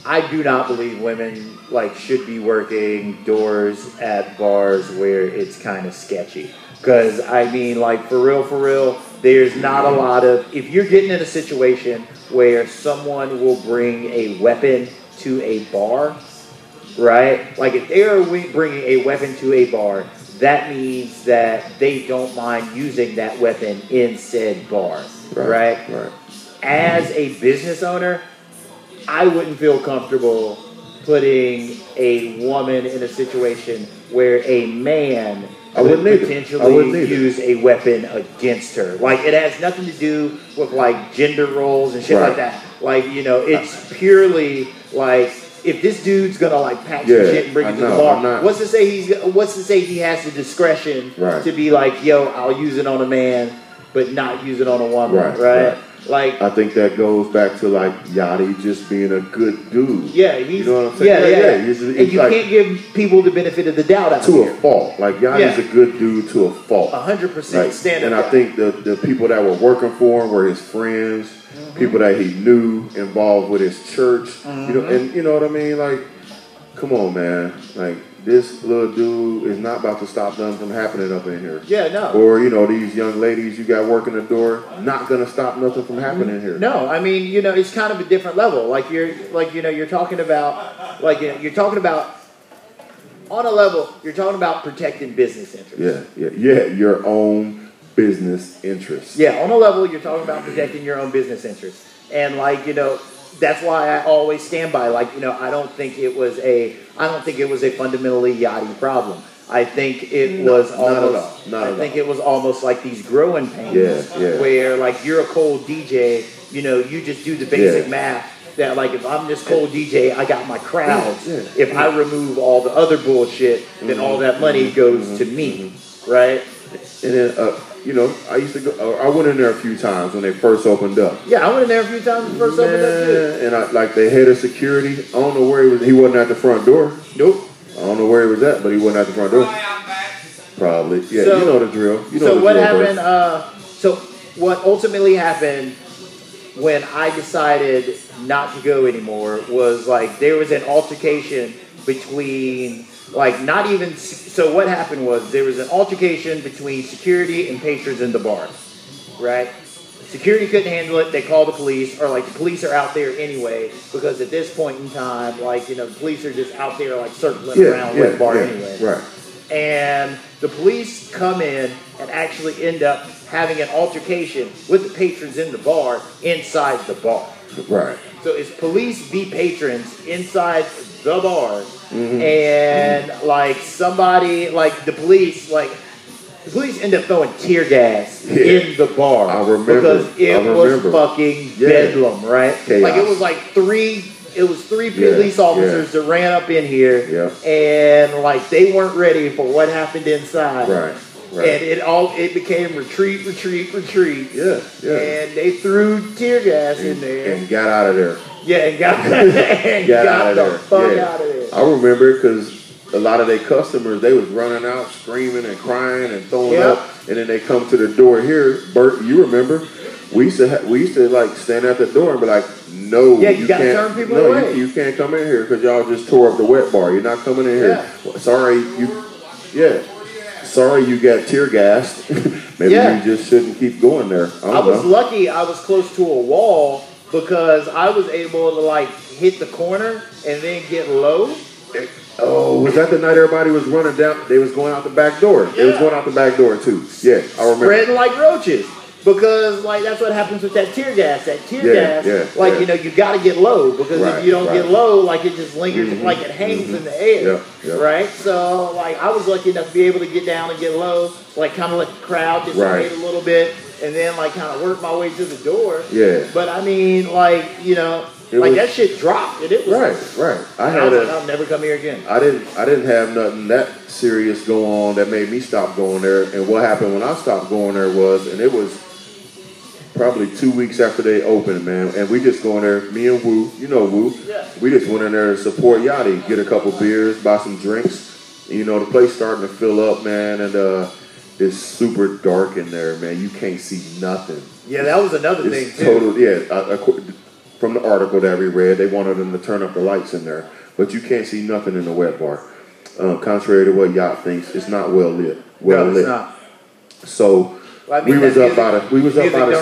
I do not believe women should be working doors at bars where it's kind of sketchy. Because for real, there's not a lot of, if you're getting in a situation where someone will bring a weapon to a bar, right? Like if they're bringing a weapon to a bar, that means that they don't mind using that weapon in said bar, right? Right. As a business owner, I wouldn't feel comfortable putting a woman in a situation where a man wouldn't could either. potentially use a weapon against her. Like, it has nothing to do with, like, gender roles and shit like that. Like, you know, it's purely, like, if this dude's gonna, like, pack some shit and bring it to the bar, what's to say he has the discretion to be like, yo, I'll use it on a man, but not use it on a woman, right? Like, I think that goes back to like Yachty just being a good dude. Yeah, you know what I'm saying? He's and you like, can't give people the benefit of the doubt out to a fault. Like Yachty's a good dude to a fault. 100% stand up. And I think the people that were working for him were his friends, people that he knew involved with his church. You know, and you know what I mean? Like, come on, man. Like, this little dude is not about to stop nothing from happening up in here. Yeah, no. Or, you know, these young ladies you got working the door, not going to stop nothing from happening here. No, I mean, you know, it's kind of a different level. Like, you're talking about, like, you know, you're talking about, on a level, you're talking about protecting business interests. Yeah, your own business interests. Yeah, on a level, you're talking about protecting your own business interests. And, like, you know, that's why I always stand by, like, you know, I don't think it was a fundamentally Yachty problem. I think it was almost, it was almost like these growing pains where, like, you're a cold DJ, you know, you just do the basic math that, like, if I'm this cold DJ, I got my crowds. If I remove all the other bullshit, then all that money goes to me, right? And then, you know, I used to go. I went in there a few times when they first opened up. Yeah, I went in there a few times when they first opened up too. And like the head of security, I don't know where he was. He wasn't at the front door. Nope. I don't know where he was at, but he wasn't at the front door. Probably. Yeah, so, you know the drill. You know so the what drill, happened? So what ultimately happened when I decided not to go anymore was, like, there was an altercation between. Like, not even, so what happened was there was an altercation between security and patrons in the bar, right? Security couldn't handle it. They called the police, or, like, the police are out there anyway, because at this point in time, like, you know, the police are just out there, like, circling around the bar anyway. Right. And the police come in and actually end up having an altercation with the patrons in the bar inside the bar. Right. So it's police v. patrons inside the bar. And, like, somebody, like, the police end up throwing tear gas in the bar. I remember. Because it was fucking bedlam, right? Chaos. Like, it was like three police officers that ran up in here, and, like, they weren't ready for what happened inside. Right. And it became retreat. Yeah. And they threw tear gas in there. And got out of there. Yeah, and got out the fuck out of there. I remember because a lot of their customers, they was running out, screaming and crying and throwing up, and then they come to the door here. Bert, you remember? We used to like stand at the door and be like, no, you gotta turn people away. You can't come in here because y'all just tore up the wet bar. You're not coming in here. Sorry, you got tear gassed. Maybe you just shouldn't keep going there. I was lucky I was close to a wall because I was able to, like, hit the corner and then get low. Oh, was that the night everybody was running down? They was going out the back door. They was going out the back door too. Yeah, I remember. Spreading like roaches. Because, like, that's what happens with that tear gas. That tear gas, you know, you got to get low. Because if you don't get low, like, it just lingers, like, it hangs in the air. Right? So, like, I was lucky enough to be able to get down and get low. Like, kind of let the crowd dissipate a little bit. And then, like, kind of work my way to the door. Yeah. But, I mean, like, you know, that shit dropped. And it was right. I'll never come here again. I didn't have nothing that serious go on that made me stop going there. And what happened when I stopped going there was, and it was probably 2 weeks after they opened, man. And we just go in there, me and Woo, you know Woo. Yeah. We just went in there to support Yachty, get a couple beers, buy some drinks. You know, the place starting to fill up, man, and it's super dark in there, man. You can't see nothing. Yeah, that was another thing, too. Total, from the article that we read, they wanted them to turn up the lights in there. But you can't see nothing in the wet bar. Contrary to what Yacht thinks, it's not well lit. No, it's not. So... Well, I mean, we was up by the stage.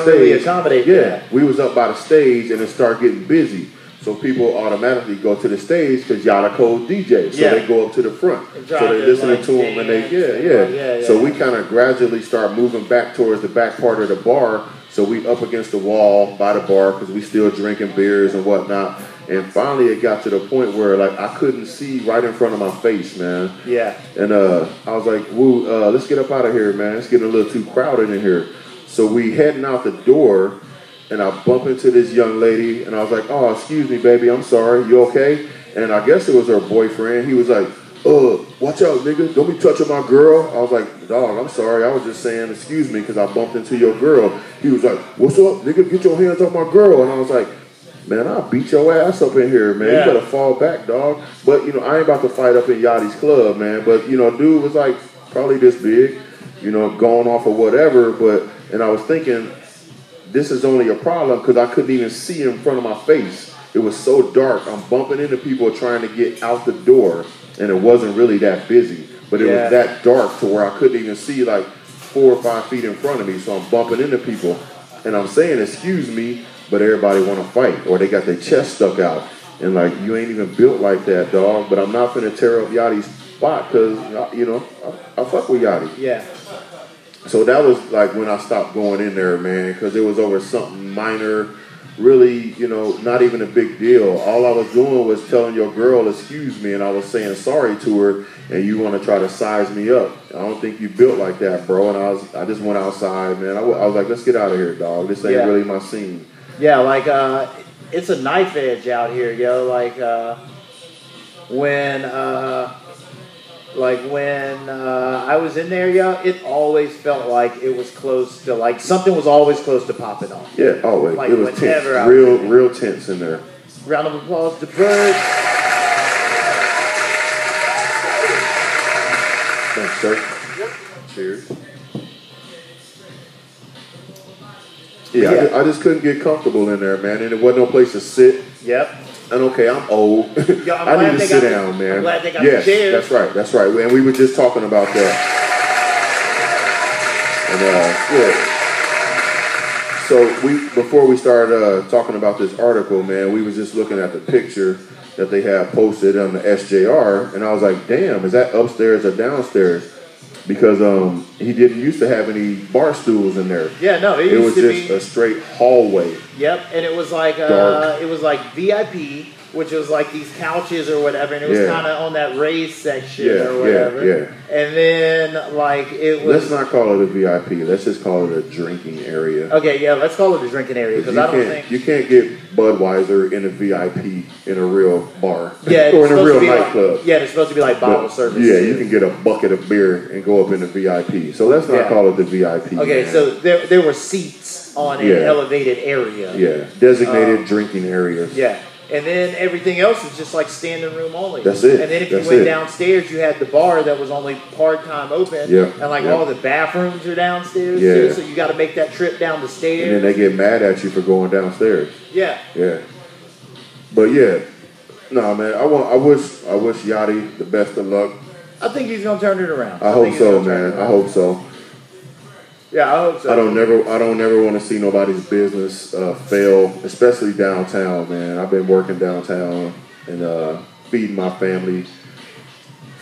Really accommodate that. We was up by the stage and it started getting busy. So people automatically go to the stage because y'all are cold DJs. So they go up to the front. So they listening to them and they So we kind of gradually start moving back towards the back part of the bar So we up against the wall by the bar because we still drinking beers and whatnot. And finally it got to the point where like I couldn't see right in front of my face, man. Yeah. And I was like, woo, let's get up out of here, man. It's getting a little too crowded in here. So we heading out the door, and I bump into this young lady, and I was like, oh, excuse me, baby, I'm sorry, you okay? And I guess it was her boyfriend. He was like, watch out, nigga, don't be touching my girl. I was like, dog, I'm sorry, I was just saying excuse me because I bumped into your girl. He was like, what's up, nigga, get your hands off my girl. And I was like, man, I'll beat your ass up in here, man. Yeah. You better fall back, dog. But, you know, I ain't about to fight up in Yachty's club, man. But, you know, dude was like probably this big, you know, going off or whatever. And I was thinking, this is only a problem because I couldn't even see in front of my face. It was so dark. I'm bumping into people trying to get out the door, and it wasn't really that busy. But it was that dark to where I couldn't even see like 4 or 5 feet in front of me. So I'm bumping into people, and I'm saying, excuse me, but everybody want to fight, or they got their chest stuck out. And like, you ain't even built like that, dog. But I'm not finna tear up Yachty's spot because, you know, I fuck with Yachty. Yeah. So that was like when I stopped going in there, man, because it was over something minor, really, you know, not even a big deal. All I was doing was telling your girl, excuse me, and I was saying sorry to her, and you want to try to size me up. I don't think you built like that, bro. And I just went outside, man. I was like, let's get out of here, dog. This ain't really my scene. Yeah, like, it's a knife edge out here, yo. Like, when I was in there, yo, it always felt like it was close to, like, something was always close to popping off. Yeah, always. Like, it was tense. Real tense in there. Round of applause to Bird. Thanks, sir. Cheers. Yeah, I just couldn't get comfortable in there, man, and there wasn't no place to sit. Yep. And okay, I'm old. Yo, I need to sit down, man. I'm glad they got the chairs. That's right. And we were just talking about that. And So before we started talking about this article, man, we was just looking at the picture that they had posted on the SJR, and I was like, damn, is that upstairs or downstairs? Because he didn't used to have any bar stools in there. Yeah, no, it was just a straight hallway. Yep, and it was like VIP, which was like these couches or whatever, and it was kind of on that raised section or whatever. Yeah. And then like it was. Let's not call it a VIP. Let's just call it a drinking area. Okay, yeah, let's call it a drinking area because I don't think you can't get Budweiser in a VIP in a real bar. Yeah, or in a real nightclub. Yeah, it's supposed to be like bottle service. Yeah, you can get a bucket of beer and go up in the VIP. So let's not call it the VIP. Okay, man. So there were seats on an elevated area. Yeah, designated drinking areas. Yeah. And then everything else is just like standing room only. That's it. And then if you went downstairs, you had the bar that was only part-time open. Yeah. And like all the bathrooms are downstairs too, so you got to make that trip down the stairs. And then they get mad at you for going downstairs. Yeah. Yeah. But no, man, I wish Yachty the best of luck. I think he's gonna turn it around. I hope so, man. I hope so. Yeah, I hope so. I don't never want to see nobody's business fail, especially downtown, man. I've been working downtown and feeding my family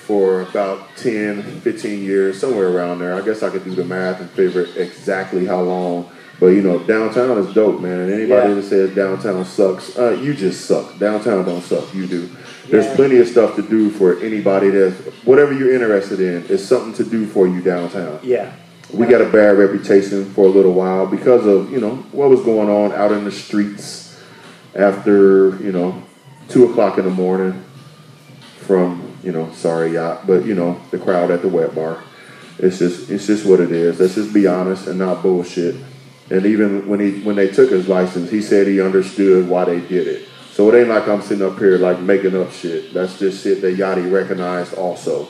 for about 10, 15 years, somewhere around there. I guess I could do the math and figure exactly how long. But, you know, downtown is dope, man. And anybody that says downtown sucks, you just suck. Downtown don't suck. You do. There's plenty of stuff to do for anybody that's, whatever you're interested in, is something to do for you downtown. Yeah. We got a bad reputation for a little while because of, you know, what was going on out in the streets after, you know, 2 o'clock in the morning from, you know, sorry, yacht, but, you know, the crowd at the wet bar. It's just what it is. Let's just be honest and not bullshit. And even when they took his license, he said he understood why they did it. So it ain't like I'm sitting up here like making up shit. That's just shit that Yachty recognized also.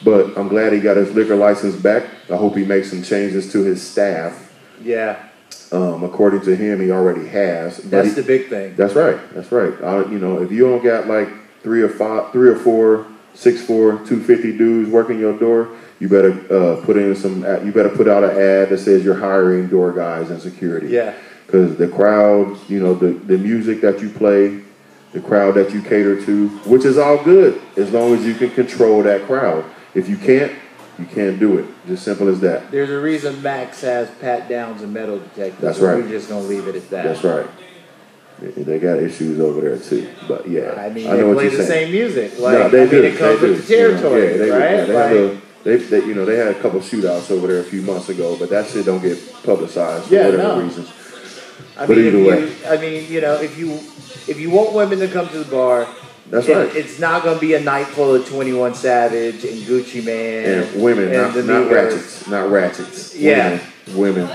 But I'm glad he got his liquor license back. I hope he makes some changes to his staff. Yeah. According to him, he already has. That's the big thing. That's right. That's right. You know, if you don't got like 3 or 4, 6'4", 250 dudes working your door, you better put out an ad that says you're hiring door guys and security. Yeah. Because the crowd, you know, the music that you play, the crowd that you cater to, which is all good as long as you can control that crowd. If you can't, You can't do it. Just simple as that. There's a reason Max has pat downs and metal detectors. That's right. We're just gonna leave it at that. That's right. They got issues over there too, but yeah, I mean, I know they what play you're the saying. same music. No, Like, they I do. mean, it comes They with do. the territory, They right? They had a couple shootouts over there a few months ago, but that shit don't get publicized for whatever reasons. I But mean, either way, I mean, you know, if you want women to come to the bar, that's right. It's not going to be a night full of 21 Savage and Gucci Man And women, and not ratchets, not ratchets. Yeah, women.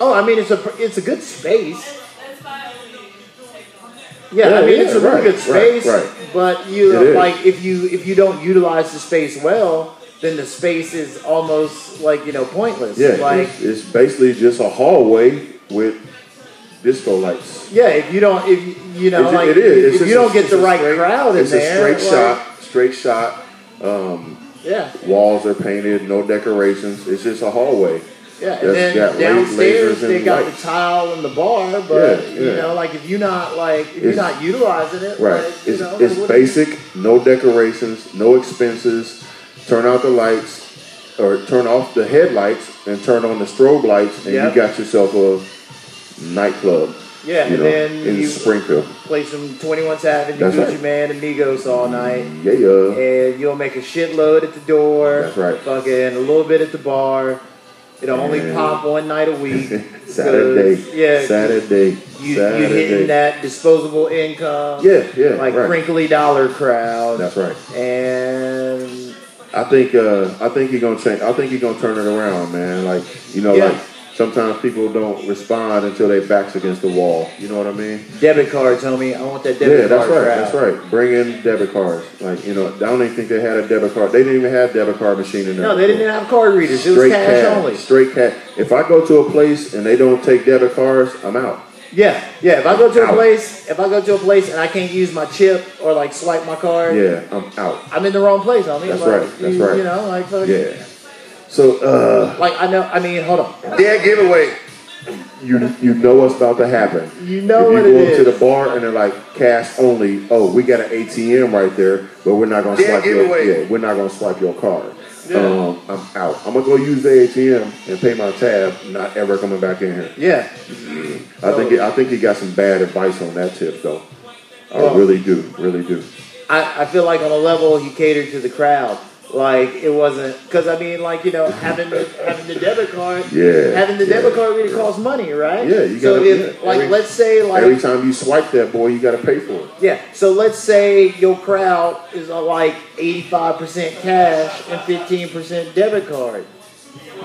Oh, I mean, it's a good space. Yeah, I mean, it's a really good space. Right. But you like if you don't utilize the space well, then the space is almost like, you know, pointless. Yeah, like it's basically just a hallway with disco lights. Yeah, if you don't get the right crowd in there, it's a straight shot. Yeah. Walls are painted, no decorations. It's just a hallway. Yeah, and then downstairs they got lights. the tile and the bar, but Yeah. you know, like if you're not utilizing it, right? like, It's basic, no decorations, no expenses. Turn out the lights, or turn off the headlights and turn on the strobe lights, and you got yourself a nightclub. Yeah, and then in Springfield, play some 21 Savage, Gucci Man, and Migos all night. Yeah, and you'll make a shitload at the door. That's right. Fucking a little bit at the bar. It'll only pop one night a week. Saturday. Yeah. Saturday. You're hitting that disposable income. Yeah. Like crinkly dollar crowd. That's right. And I think he's gonna change. I think he's gonna turn it around, man. Like, you know, like sometimes people don't respond until their back's against the wall. You know what I mean? Debit cards, homie. I want that debit card. Yeah, that's right. Bring in debit cards. Like, you know, I don't even think they had a debit card. They didn't even have debit card machine in there. No, they didn't have card readers. It was cash only. Straight cash. If I go to a place and they don't take debit cards, I'm out. Yeah. If I go to a place and I can't use my chip or like swipe my card, I'm out. I'm in the wrong place, homie. That's like, right. That's right. You know, like yeah. So like I mean, hold on. Dead giveaway. You know what's about to happen. You know if what it is. you go up to the bar and they're like cash only. Oh, we got an ATM right there, but we're not gonna swipe we're not gonna swipe your card. Yeah. I'm out. I'm gonna go use the ATM and pay my tab. Not ever coming back in here. Yeah. I think he got some bad advice on that tip though. I really do. I feel like on a level he catered to the crowd. Like it wasn't because I mean, like, you know, having the debit card, having the debit card really costs money, right? Yeah, you got. Let's say like every time you swipe that boy, you got to pay for it. Yeah, so let's say your crowd is like 85% cash and 15% debit card.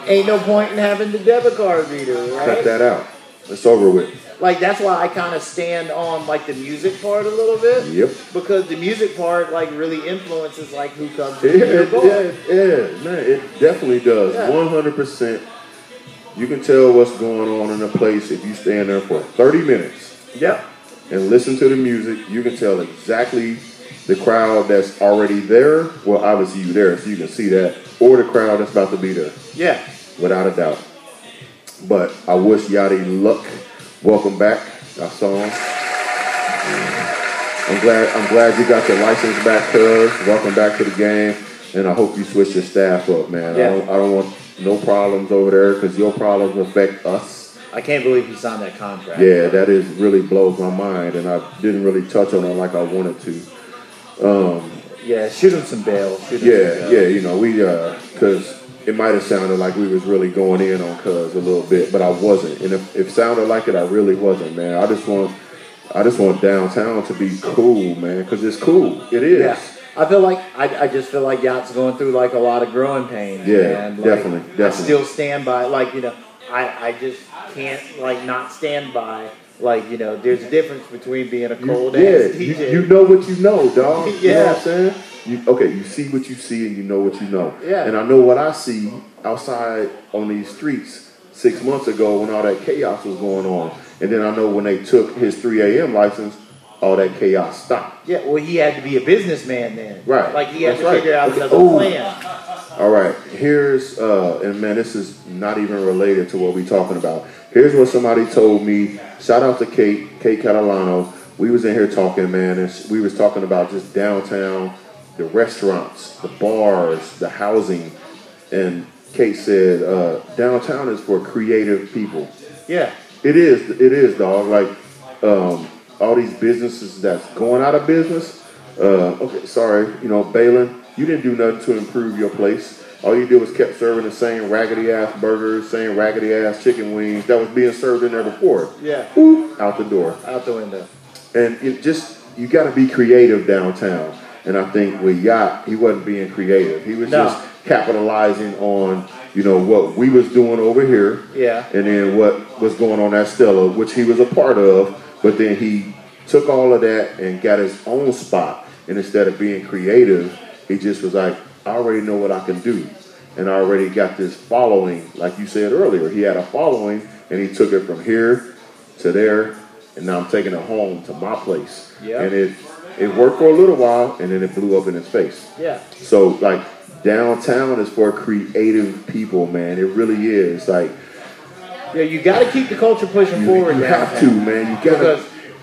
Ain't no point in having the debit card reader, right? Cut that out. It's over with. Like, that's why I kind of stand on, like, the music part a little bit. Yep. Because the music part, like, really influences, like, who comes to your bar. Yeah, man, it definitely does. Yeah. 100%. You can tell what's going on in a place if you stand there for 30 minutes. Yep. And listen to the music. You can tell exactly the crowd that's already there. Well, obviously you there, so you can see that. Or the crowd that's about to be there. Yeah. Without a doubt. But I wish Yachty luck. Welcome back. I saw him. I'm glad you got your license back, cuz. Welcome back to the game. And I hope you switch your staff up, man. Yeah. I don't want no problems over there because your problems affect us. I can't believe he signed that contract. Yeah, that is really blows my mind, and I didn't really touch on it like I wanted to. Yeah, shoot him some bail. You know, we because it might have sounded like we was really going in on Cuz a little bit, but I wasn't. And if it sounded like it, I really wasn't, man. I just want downtown to be cool, man, because it's cool. It is. Yeah. I just feel like Yacht's going through like a lot of growing pains. Yeah, man. Like, definitely. I still stand by, like, you know, I just can't like not stand by. Like, you know, there's a difference between being a cold ass DJ. You know what you know, dog. Yeah. You know what I'm saying? You see what you see and you know what you know. Yeah. And I know what I see outside on these streets 6 months ago when all that chaos was going on. And then I know when they took his 3 a.m. license, all that chaos stopped. Yeah, well, he had to be a businessman then. Right. Like, he had That's to figure out another plan. All right. Here's, and man, this is not even related to what we're talking about. Here's what somebody told me. Shout out to Kate Catalano. We was in here talking, man, and we was talking about just downtown the restaurants, the bars, the housing, and Kate said downtown is for creative people. Yeah. It is, dog. Like all these businesses that's going out of business. Okay, sorry, Balin, you didn't do nothing to improve your place. All you did was kept serving the same raggedy ass burgers, same raggedy ass chicken wings that was being served in there before. Yeah. Boop, out the door. Out the window. And you got to be creative downtown. And I think with Yacht, he wasn't being creative. He was just capitalizing on, what we was doing over here. Yeah. And then what was going on at Stella, which he was a part of. But then he took all of that and got his own spot. And instead of being creative, he just was like, I already know what I can do. And I already got this following. Like you said earlier, he had a following and he took it from here to there. And now I'm taking it home to my place. Yeah. And it worked for a little while, and then it blew up in his face. Yeah. So, like, downtown is for creative people, man. It really is. Like, yeah, you got to keep the culture pushing forward. You have to, man.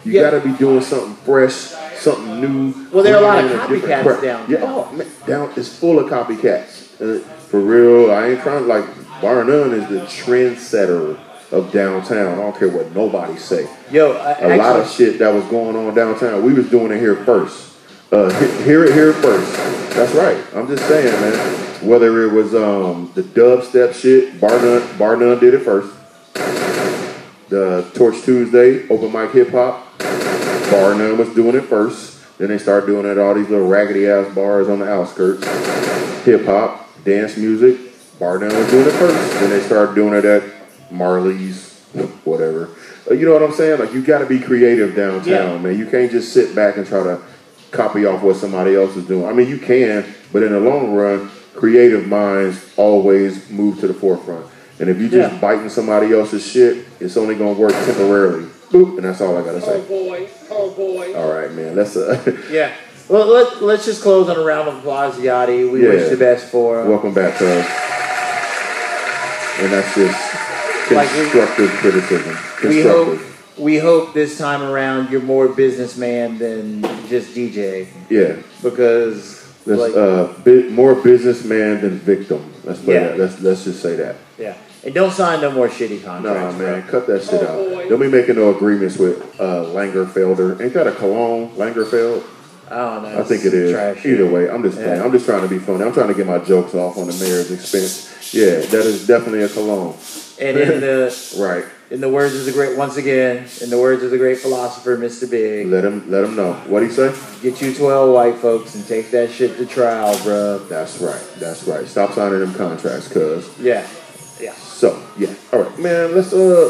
You gotta be doing something fresh, something new. Well, there are a lot of copycats downtown. Yeah, man, down it's full of copycats. For real, I ain't trying to, like, bar none is the trendsetter of downtown. I don't care what nobody say. Yo, a lot of shit that was going on downtown. We was doing it here first. Hear it first. That's right. I'm just saying, man. Whether it was the dubstep shit, bar none did it first. The Torch Tuesday, open mic hip hop, bar none was doing it first. Then they started doing it at all these little raggedy ass bars on the outskirts. Hip hop, dance music, bar none was doing it first. Then they started doing it at Marley's, whatever. You know what I'm saying? Like, you got to be creative downtown, man. You can't just sit back and try to copy off what somebody else is doing. I mean, you can, but in the long run, creative minds always move to the forefront. And if you just biting somebody else's shit, it's only going to work temporarily. Boop, and that's all I got to say. Oh boy. All right, man. Let's yeah. Well, let's just close on a round of applause, Yachty. We wish the best for him. Welcome back, cuz. And that's just constructive criticism. We hope this time around you're more businessman than just DJ. Yeah. Because more businessman than victim. Let's just say that. Yeah. And don't sign no more shitty contracts. Nah, man, cut that shit out. Don't be making no agreements with Langerfelder. Ain't that a cologne, Langerfeld? I don't know. I think it is. Trash Either way, I'm just playing. I'm just trying to be funny. I'm trying to get my jokes off on the mayor's expense. Yeah, that is definitely a cologne. And in the in the words of the great philosopher, Mr. Big. Let him know. What'd he say? Get you 12 white folks and take that shit to trial, bro. That's right. Stop signing them contracts, cuz. Yeah. So, yeah. All right, man, let's, here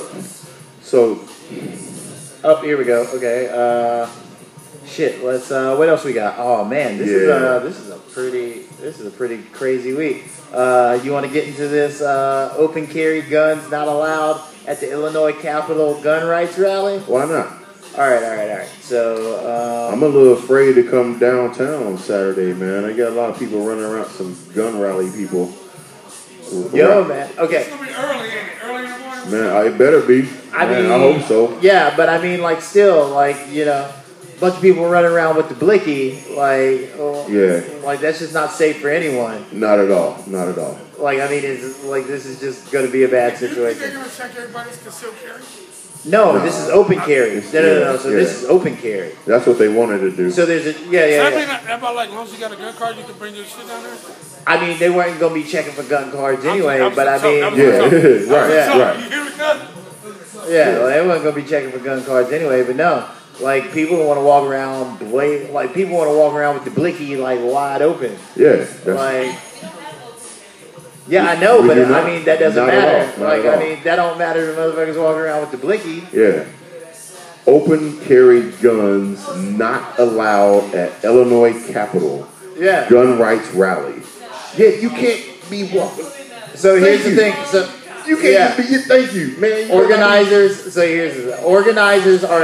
we go. Okay. Shit, let's, what else we got? Oh, man, this is a pretty crazy week. You want to get into this, open carry guns not allowed at the Illinois Capitol gun rights rally? Why not? All right. So, I'm a little afraid to come downtown on Saturday, man. I got a lot of people running around, some gun rally people. Yo, man. Okay. It's gonna be early, ain't it? Early in the morning. Man, it better be. I hope so. Yeah, but I mean, like, still, like, a bunch of people running around with the blicky, like that's just not safe for anyone. Not at all. Like, I mean, it's like this is just going to be a bad situation. You think they're gonna check everybody's concealed carry? No, this is open carry. No. So this is open carry. That's what they wanted to do. So there's So that about like, as long as you got a gun card, you can bring your shit down there? I mean, they weren't going to be checking for gun cards anyway, but I mean... Right. You hear me, cuz? Yeah, well, they weren't going to be checking for gun cards anyway, but no. Like, people want to walk around with the blicky, like, wide open. Yeah. Yeah, I know, but I mean, that doesn't matter. I mean, that don't matter if motherfuckers walking around with the blicky. Yeah. Open carry guns not allowed at Illinois Capitol. Yeah. Gun rights rally. Yeah, you can't be walking. So here's the thing. So you can't just be. Thank you, man. Organizers are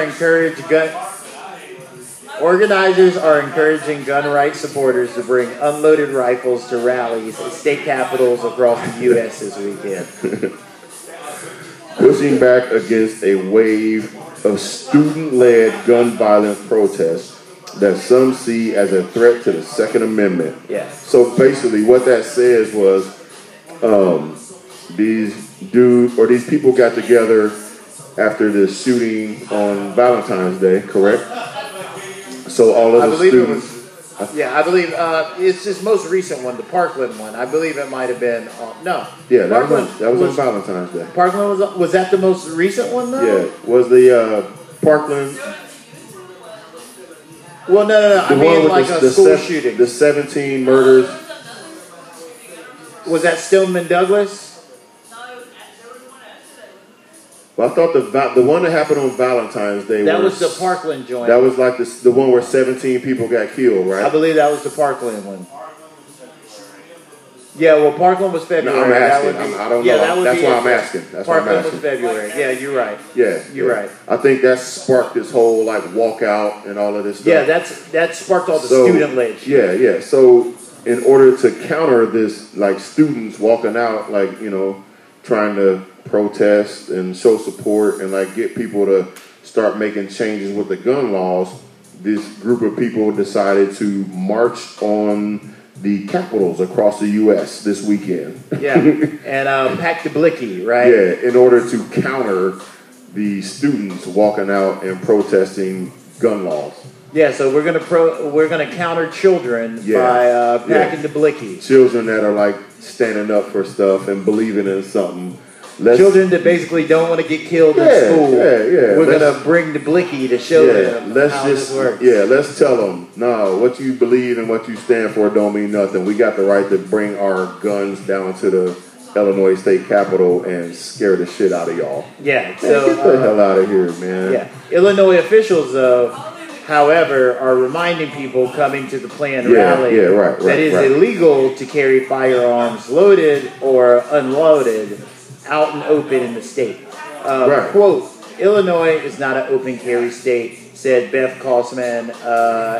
encouraging gun rights supporters to bring unloaded rifles to rallies at state capitals across the U.S. this weekend. Pushing back against a wave of student-led gun violence protests that some see as a threat to the Second Amendment. Yeah. So basically, what that says was these people got together after the shooting on Valentine's Day, correct? So all of the students. I believe it's his most recent one, the Parkland one. I believe it might have been no. Yeah, that was on Valentine's Day. Parkland was that the most recent one though? Yeah, was the Parkland. Well, no. I mean, like a school shooting. The 17 murders. Was that Stoneman Douglas? Well, I thought the one that happened on Valentine's Day was the Parkland joint. That was like the one where 17 people got killed, right? I believe that was the Parkland one. Yeah, well, Parkland was February. No, I'm asking. I don't know. That's why I'm asking. Parkland was February. Yeah, you're right. Yeah, you're right. I think that sparked this whole like walkout and all of this stuff. Yeah, that sparked all the student lit. Yeah. So in order to counter this, like students walking out, like trying to protest and show support and like get people to start making changes with the gun laws, this group of people decided to march on the capitals across the U.S. this weekend. Yeah, and pack the blicky, right? Yeah, in order to counter the students walking out and protesting gun laws. Yeah, so we're gonna counter children by packing the blicky. Children that are like standing up for stuff and believing in something. Children that basically don't want to get killed in school. Yeah. We're going to bring the blicky to show them how this works. Yeah, let's tell them, no, what you believe and what you stand for don't mean nothing. We got the right to bring our guns down to the Illinois State Capitol and scare the shit out of y'all. Yeah. Man, so get the hell out of here, man. Yeah. Illinois officials, though, however, are reminding people coming to the planned rally that it is illegal to carry firearms loaded or unloaded out and open in the state. Quote, Illinois is not an open carry state, said Beth Kossman,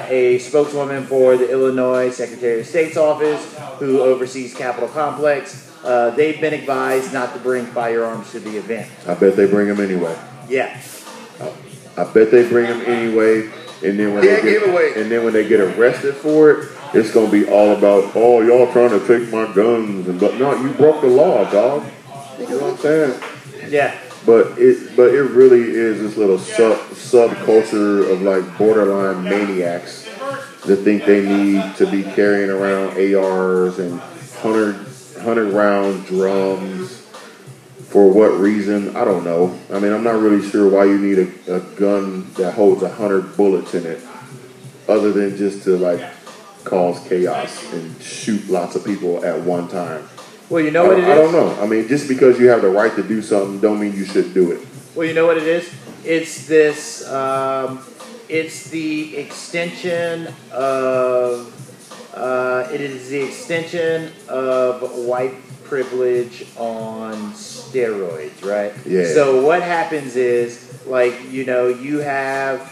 a spokeswoman for the Illinois Secretary of State's office who oversees Capitol Complex. They've been advised not to bring firearms to the event. I bet they bring them anyway. Yeah. I bet they bring them anyway. And then when they get arrested for it, it's going to be all about, oh, y'all trying to take my guns. But no, you broke the law, dog. You know what I'm saying? Yeah. But it really is this little subculture of like borderline maniacs that think they need to be carrying around ARs and 100 round drums. For what reason? I don't know. I mean, I'm not really sure why you need a gun that holds 100 bullets in it, other than just to like cause chaos and shoot lots of people at one time. Well, you know what it is? I don't know. I mean, just because you have the right to do something don't mean you should do it. Well, you know what it is? It's this, it's the extension of, it is the extension of white privilege on steroids, right? Yeah. So what happens is, like, you have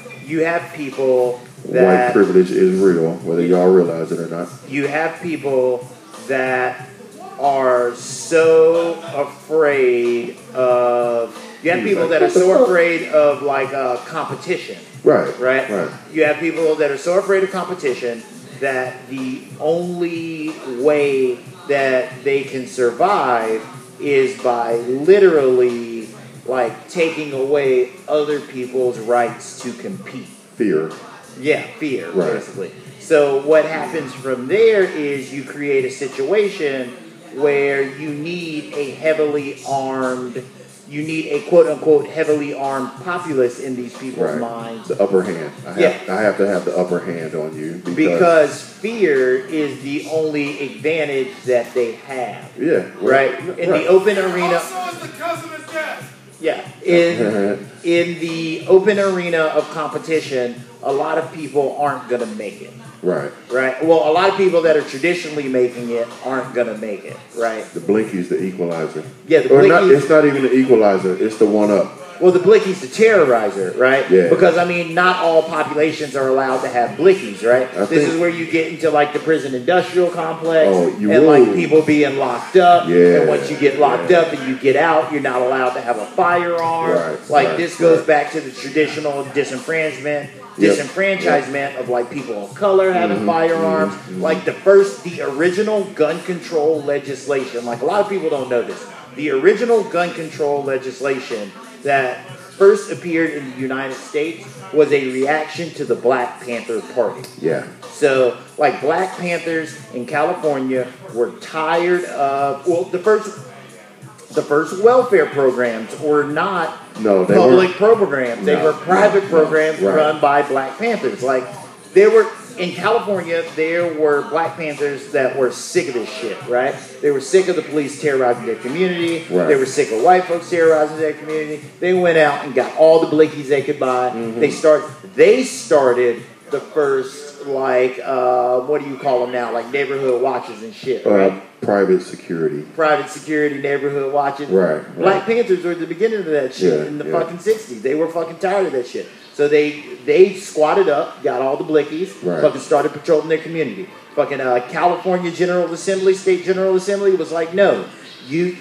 people that... White privilege is real, whether y'all realize it or not. You have people that are so afraid of... You have people that are so afraid of, like, competition. Right. You have people that are so afraid of competition that the only way that they can survive is by literally, like, taking away other people's rights to compete. Fear. Yeah, fear, basically. So what happens from there is you create a situation where you need a quote-unquote heavily armed populace in these people's minds. The upper hand. I have to have the upper hand on you. Because fear is the only advantage that they have. Yeah. Right? In the open arena... Also is the cousin of death. Yeah. In the open arena of competition, a lot of people aren't going to make it. Right. Well, a lot of people that are traditionally making it aren't going to make it, right? The blinky's the equalizer. Yeah, the blinky... It's not even the equalizer. It's the one-up. Well, the Blickie's the terrorizer, right? Yeah. Because, I mean, not all populations are allowed to have Blickies, right? This is where you get into, like, the prison industrial complex and, like, people being locked up. Yeah. And once you get locked up and you get out, you're not allowed to have a firearm. This goes back to the traditional disenfranchisement of, like, people of color having firearms. Like, the original gun control legislation, like, a lot of people don't know this. The original gun control legislation that first appeared in the United States was a reaction to the Black Panther Party. Yeah. So, like, Black Panthers in California were tired of, well, the first welfare programs were not public programs. They were private programs run by Black Panthers. Like, in California, there were Black Panthers that were sick of this shit, right? They were sick of the police terrorizing their community. Right. They were sick of white folks terrorizing their community. They went out and got all the Blickies they could buy. They started the first, like, what do you call them now? Like neighborhood watches and shit, right? Private security. Private security, neighborhood watches. Right. Black Panthers were at the beginning of that shit in the fucking 60s. They were fucking tired of that shit. So they squatted up, got all the Blickies, fucking started patrolling their community. Fucking California General Assembly, State General Assembly was like, no, you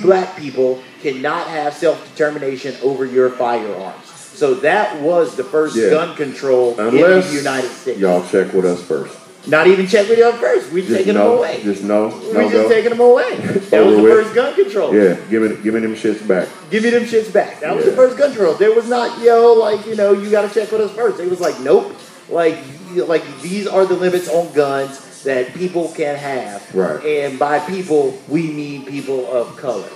black people cannot have self-determination over your firearms. So that was the first gun control in the United States. Y'all check with us first. Not even check with us first. We taking them away. Just no. We just taking them away. That was the first gun control. Yeah, give me them shits back. Give me them shits back. That was the first gun control. There was not, you got to check with us first. It was like, nope. Like these are the limits on guns that people can have. Right. And by people, we mean people of color.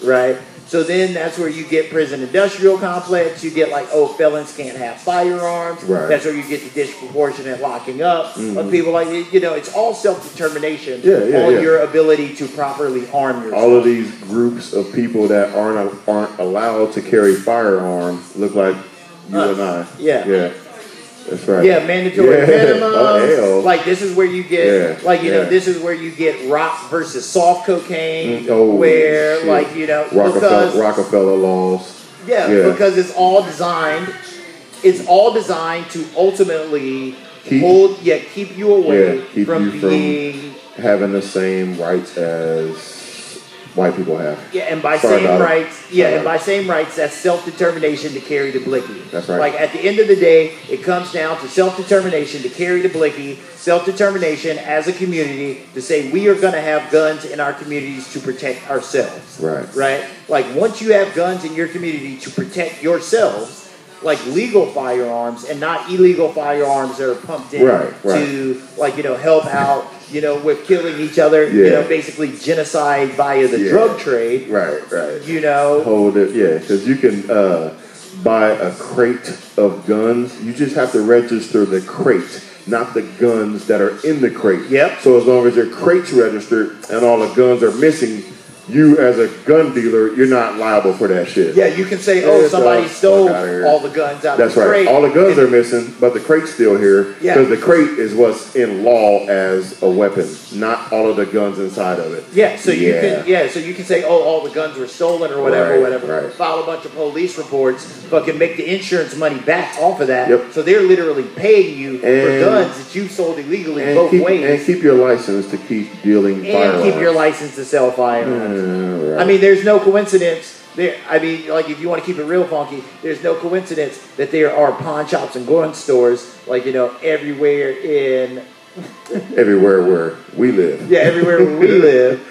Right? So then that's where you get prison industrial complex. You get like, felons can't have firearms. Right. That's where you get the disproportionate locking up of people. Like, it's all self-determination on your ability to properly arm yourself. All of these groups of people that aren't allowed to carry firearms look like you and I. Yeah. Yeah. That's right. Yeah, mandatory minimums. Like this is where you get, this is where you get rock versus soft cocaine, where Rockefeller laws. Yeah, because it's all designed. It's all designed to ultimately keep you away from having the same rights as white people have. Yeah, and by same rights, that's self-determination to carry the Blickie. That's right. Like at the end of the day, it comes down to self-determination to carry the Blickie, self-determination as a community to say we are going to have guns in our communities to protect ourselves. Right. Right? Like once you have guns in your community to protect yourselves, like legal firearms and not illegal firearms that are pumped in to help out with killing each other, basically genocide via the drug trade. Right. Hold it, because you can buy a crate of guns. You just have to register the crate, not the guns that are in the crate. Yep. So as long as your crate's registered and all the guns are missing, you as a gun dealer, you're not liable for that shit. Yeah, you can say, somebody stole all the guns out of the crate. That's right. All the guns are missing, but the crate's still here. Because the crate is what's in law as a weapon, not all of the guns inside of it. Yeah, so you can say, all the guns were stolen or whatever. Right. File a bunch of police reports, fucking make the insurance money back off of that. Yep. So they're literally paying you for guns that you sold illegally both ways. And keep your license to keep dealing firearms. And keep your license to sell firearms. Right. I mean, there's no coincidence. If you want to keep it real funky, there's no coincidence that there are pawn shops and gun stores, everywhere where we live. Yeah, everywhere where we live.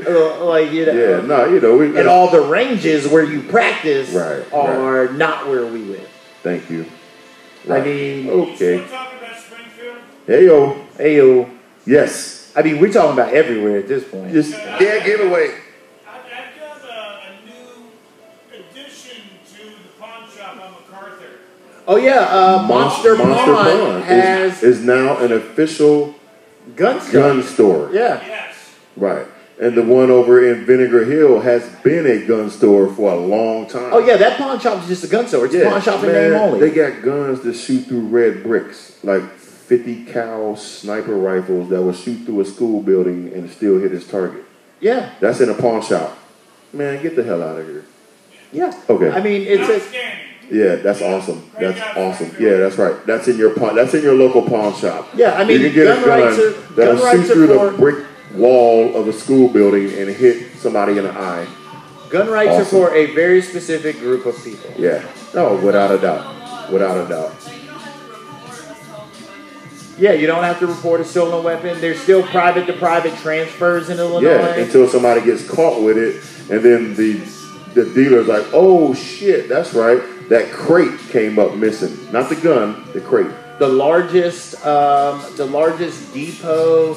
And all the ranges where you practice are not where we live. Thank you. Right. I mean, okay. We're talking about Springfield? Heyo. Yes. I mean, we're talking about everywhere at this point. Just giveaway. I've got a new addition to the pawn shop on MacArthur. Oh yeah, Monster Pawn is now an official gun store. Yeah. Yes. Right. And the one over in Vinegar Hill has been a gun store for a long time. Oh yeah, that pawn shop is just a gun store. It's a pawn shop in name only. They got guns that shoot through red bricks, like 50 cal sniper rifles that will shoot through a school building and still hit its target. Yeah. That's in a pawn shop. Man, get the hell out of here. Yeah. Okay. I mean, it's a. Yeah, that's awesome. That's awesome. Yeah, that's right. That's in your local pawn shop. Yeah, I mean, you can get gun a gun rights are that'll shoot through for, the brick wall of a school building and hit somebody in the eye. Gun rights are for a very specific group of people. Yeah. Oh, without a doubt. Without a doubt. Yeah, you don't have to report a stolen weapon. There's still private-to-private transfers in Illinois. Yeah, until somebody gets caught with it, and then the dealer's like, oh shit, that's right. That crate came up missing. Not the gun, the crate. The largest depot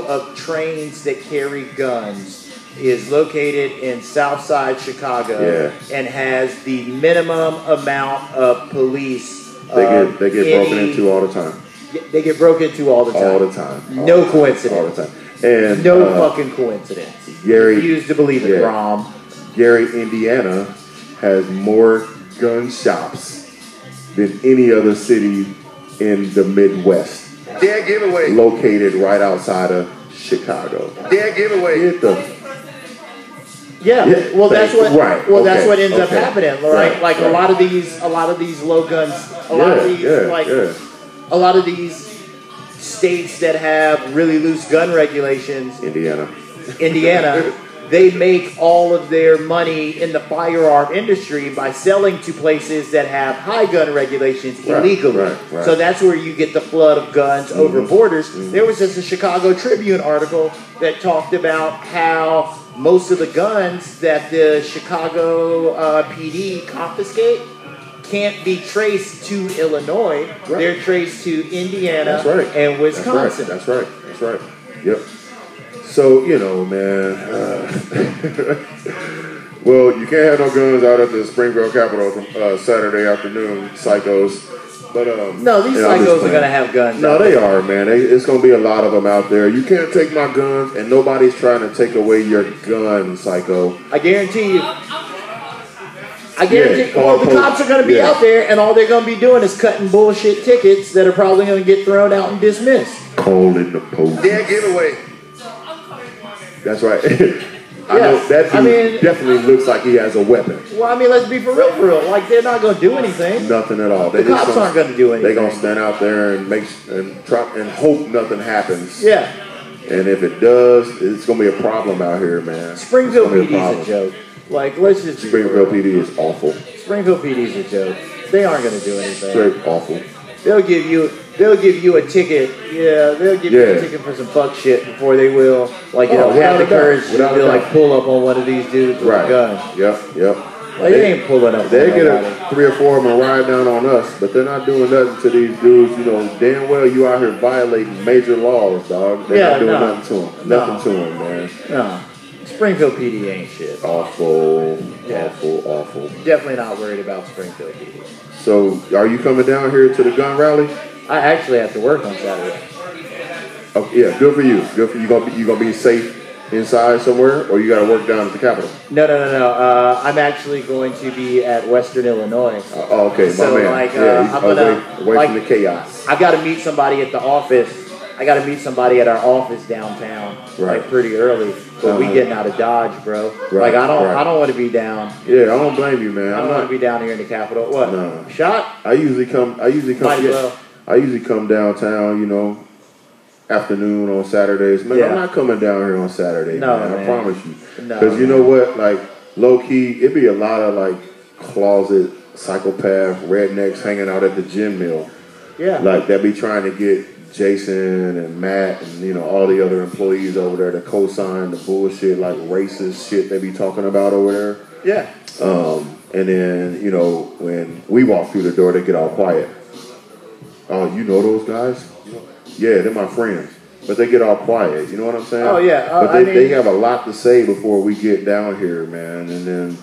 of trains that carry guns is located in Southside Chicago and has the minimum amount of police. They get broken into all the time. They get broken into all the time. All the time. No coincidence. All the time. And no fucking coincidence. Gary, refuse to believe it, Rom. Gary, Indiana has more gun shops than any other city in the Midwest. Dead giveaway. Located right outside of Chicago. Dead giveaway. Get the Yeah, well, that's what. Right. Well, that's what ends up happening, right? Like a lot of these low guns, a lot of these states that have really loose gun regulations. Indiana, they make all of their money in the firearm industry by selling to places that have high gun regulations illegally. Right. So that's where you get the flood of guns over borders. There was just a Chicago Tribune article that talked about how most of the guns that the Chicago PD confiscate can't be traced to Illinois. Right. They're traced to Indiana and Wisconsin. That's right. Yep. So, man. Well, you can't have no guns out at the Springfield Capitol from Saturday afternoon, psychos. But no, these psychos are going to have guns. No, they are, man. It's going to be a lot of them out there. You can't take my guns, and nobody's trying to take away your gun, psycho. I guarantee you. Well, the cops are going to be out there, and all they're going to be doing is cutting bullshit tickets that are probably going to get thrown out and dismissed. Calling the police. Dead giveaway. That's right. I know that dude definitely looks like he has a weapon. Well, I mean, let's be for real. Like, they're not going to do anything. Nothing at all. The cops aren't going to do anything. They're going to stand out there and try and hope nothing happens. Yeah. And if it does, it's going to be a problem out here, man. Springfield PD is a joke. Like, let's just Springfield PD is awful. Springfield PD is a joke. They aren't going to do anything. Straight awful. They'll give you a ticket. Yeah, they'll give you a ticket for some fuck shit before they will, have the courage to pull up on one of these dudes with a gun. Yep. Like, they ain't pulling up. They get 3 or 4 of them and ride down on us, but they're not doing nothing to these dudes. Damn well you out here violating major laws, dog. They're not doing nothing to them. Nothing to them, man. No. Springfield PD ain't shit. Awful. Definitely not worried about Springfield PD. So, are you coming down here to the gun rally? I actually have to work on Saturday. Oh, yeah, good for you. You gonna be safe inside somewhere, or you got to work down at the Capitol? No. I'm actually going to be at Western Illinois. Okay, so, my man. I'm gonna away from the chaos. I've got to meet somebody at the office. I got to meet somebody at our office downtown, pretty early. But we getting out of Dodge, bro. Right, I don't want to be down. Yeah, I don't blame you, man. I don't want to be down here in the Capitol. What? No. Shot? I usually come. Might as well. I usually come downtown, afternoon on Saturdays. Man, I'm not coming down here on Saturday, man. I promise you. Because you know what? Like, low key, it'd be a lot of closet psychopath rednecks hanging out at the gym mill. Yeah. Like, they be trying to get Jason and Matt and all the other employees over there to co-sign the bullshit, racist shit they be talking about over there. Yeah. And then when we walk through the door, they get all quiet. Oh, you know those guys? Yeah, they're my friends. But they get all quiet. You know what I'm saying? Oh yeah. But they have a lot to say before we get down here, man. And then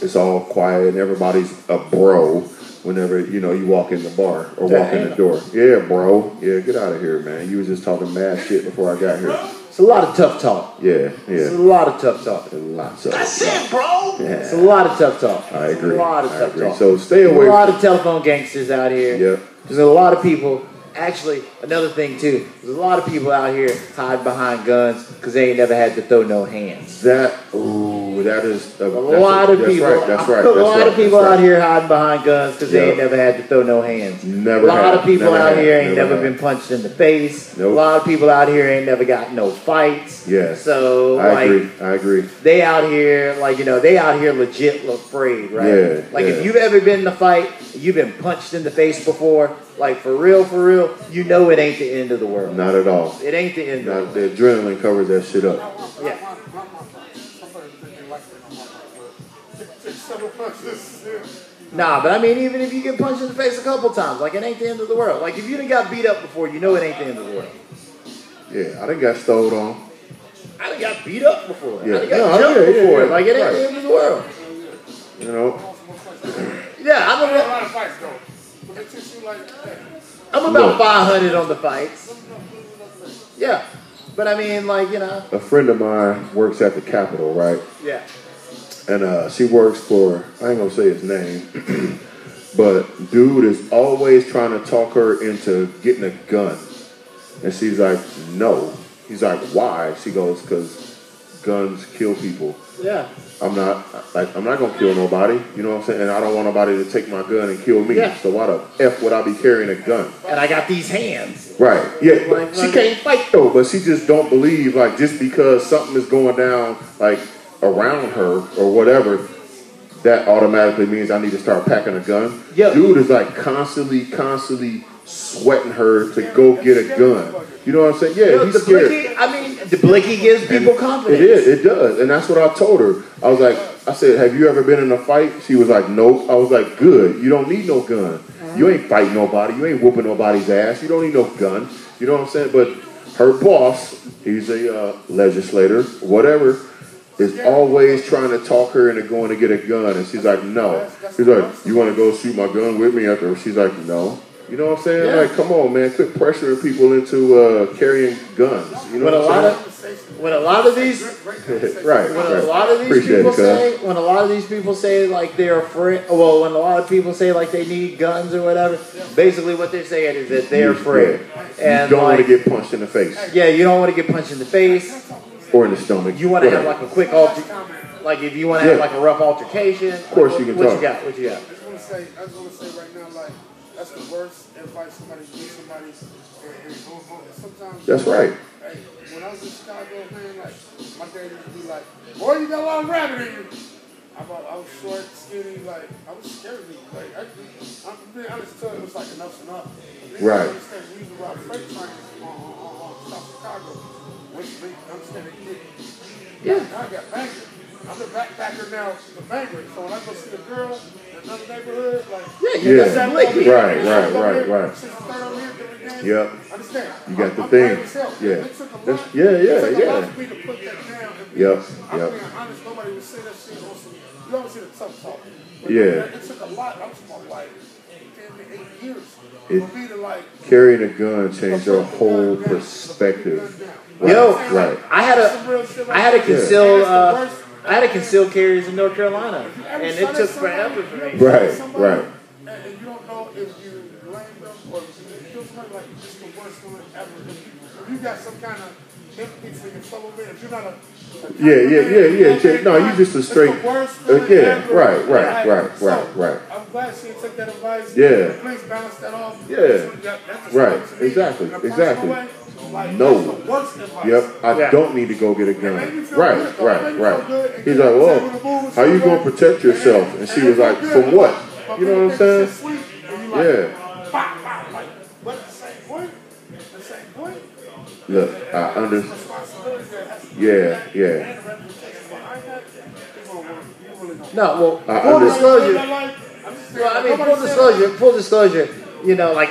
it's all quiet and everybody's a bro. Whenever, you walk in the bar or walk in the door. Yeah, bro. Yeah, get out of here, man. You was just talking mad shit before I got here. It's a lot of tough talk. Yeah. It's a lot of tough talk. Lots of That's it, bro. Yeah. It's a lot of tough talk. I agree. A lot of tough talk. So stay away. There's a lot of telephone gangsters out here. Yep. There's a lot of people. Actually, another thing too. There's a lot of people out here hide behind guns because they ain't never had to throw no hands. That, ooh, Well, that is a lot of people. That's right. A lot of people out here hiding behind guns because they ain't never had to throw no hands. Never. A lot of people out here ain't never had. been punched in the face. Nope. A lot of people out here ain't never got no fights. Yeah. So I agree. They out here they out here legit afraid, right? Yeah. If you've ever been in a fight, you've been punched in the face before. Like for real, you know it ain't the end of the world. Not at all. It ain't the end of the world. The adrenaline covers that shit up. Yeah. Nah, but I mean, even if you get punched in the face a couple times, like it ain't the end of the world. Like if you done got beat up before, you know it ain't the end of the world. Yeah, I done got stole on. I done got beat up before. Yeah. I done got jumped before. Yeah. Like it ain't the end of the world. You know. Yeah, I don't know a lot of fights though. But it just seems like I'm about 500 on the fights. Yeah. But I mean, A friend of mine works at the Capitol, right? Yeah. And she works for, I ain't gonna say his name, but dude is always trying to talk her into getting a gun. And she's like, no. He's like, why? She goes, because guns kill people. Yeah. I'm not gonna kill nobody, you know what I'm saying? And I don't want nobody to take my gun and kill me. Yeah. So why the F would I be carrying a gun? And I got these hands. Right. Yeah. But she can't fight though, but she just don't believe just because something is going down around her or whatever, that automatically means I need to start packing a gun. Yo. Dude is constantly sweating her to go get a gun. You know what I'm saying? Yeah, he's scared. The blicky gives people confidence. It does. And that's what I told her. I said, have you ever been in a fight? She was like, nope. I was like, good. You don't need no gun. You ain't fighting nobody. You ain't whooping nobody's ass. You don't need no gun. You know what I'm saying? But her boss, he's a legislator, whatever, is always trying to talk her into going to get a gun. And she's like, no. He's like, you want to go shoot my gun with me after? She's like, no. You know what I'm saying? Yeah. Come on, man. Quit pressuring people into carrying guns. You know what I'm saying? When a lot of these people say they're afraid, when a lot of people say they need guns or whatever, basically what they're saying is that they're afraid. And you don't want to get punched in the face. Yeah, you don't want to get punched in the face or in the stomach. You want to have a quick if you want to have a rough altercation. Of course you can talk. What you got? I just want to say right now, that's the worst advice somebody gives somebody. And sometimes that's right. Hey, when I was in Chicago, man, my dad used to be like, boy, you got a lot of rabbit in you. I was short, skinny, I was scared of me. I'm being honest, it was enough's enough. Right. Understand, we used to ride freight trains on South Chicago. Which they understand they did. Yeah. Now I got banger. I'm the backpacker now, the banger. So when I go see a girl in another neighborhood, Yep. Understand? You got the thing. Yeah. It took a lot for me to put that down. Yep. I'm being honest, nobody would say that shit on some. You always see the tough talk. But yeah. It took a lot. I was about 8 years for me to carrying a gun changed your whole perspective. Right. I had a concealed carries in North Carolina, and it took forever for me. Right. And you don't know if you blame them or if you feel somebody it's the worst feeling ever. If you got some kind of empathy for your fellow man, if you're not Yeah. No, you just a straight. Right. I'm glad she took that advice. Yeah. Please balance that off. Yeah. Right. Exactly. No. Yep. I don't need to go get a gun. Right. He's like, well, how you gonna protect yourself? And she was like, from what? You know what I'm saying? Yeah. Look, I understand. Yeah. No, full disclosure.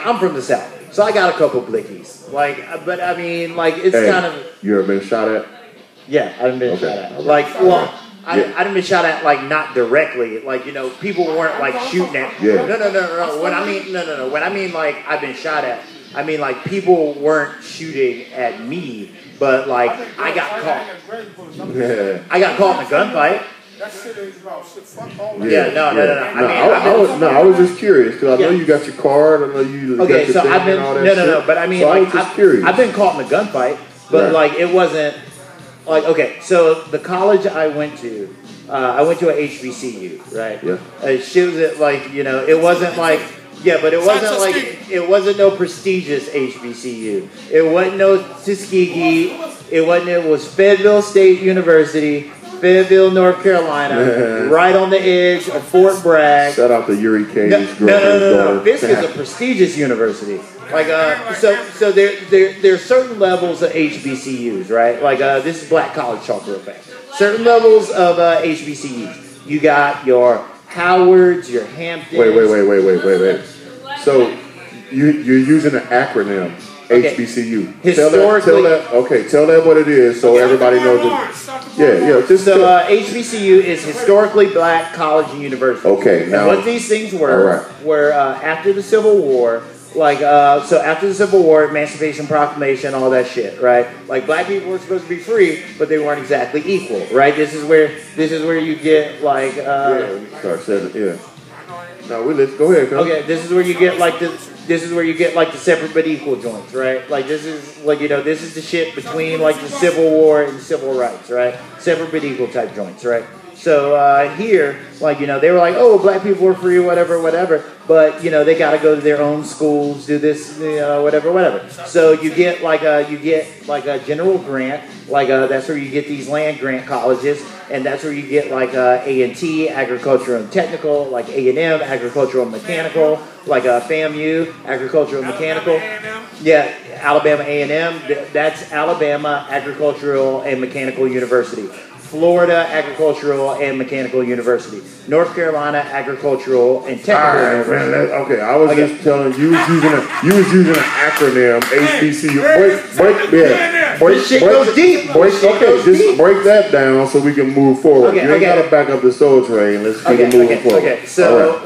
I'm from the South, so I got a couple blickies. It's kind of. You ever been shot at? Yeah, I've been shot at. I didn't been shot at not directly. People weren't shooting at. Yeah. No. When I mean I've been shot at, I mean people weren't shooting at me, but I got caught. Yeah. I got caught in a gunfight. That shit is about shit. Fuck all that. Yeah, no. I was just curious because I know you got your card. I know you got your thing and all that shit. But I mean, so I was just curious. I've been caught in a gunfight, but it wasn't okay. So the college I went to, I went to a HBCU, right? Yeah. She was at, like, you know, it wasn't like, yeah, but it wasn't like, it wasn't no prestigious HBCU. It wasn't no Tuskegee. It was Fayetteville State University, Fayetteville, North Carolina, right on the edge of Fort Bragg. Shout out to Yuri K's No. Fisk is a prestigious university. Like, so there's certain levels of HBCUs, right? Like, this is Black College Talk real fast. Certain levels of HBCUs. You got your Howards, your Hamptons. Wait. So you're using an acronym, okay. HBCU. Historically, tell that what it is so everybody knows it. Yeah. HBCU is historically Black college and university. Okay, now and what these things were after the Civil War. Like, so after the Civil War, Emancipation Proclamation, all that shit, right? Like, black people were supposed to be free, but they weren't exactly equal, right? This is where you get, like, start saying it, No, let's go ahead, cuz. Okay, this is where you get, like, the separate but equal joints, right? Like, this is, like, you know, this is the shit between, like, the Civil War and civil rights, right? Separate but equal type joints, right? So here, like, you know, they were like, oh, black people are free, whatever. But, you know, they got to go to their own schools, do this, whatever. So you get like a general grant, like that's where you get these land grant colleges, and that's where you get like A&T, agricultural and technical, like A&M, agricultural and mechanical, like FAMU, agricultural and mechanical. Yeah, Alabama A&M, that's Alabama Agricultural and Mechanical University. Florida Agricultural and Mechanical University. North Carolina Agricultural and Technical University. Okay, I was just telling you, you was using an acronym, HBCU. This shit goes deep. Break that down so we can move forward. You ain't got to back up the soul train. Let's keep it moving forward. Okay, so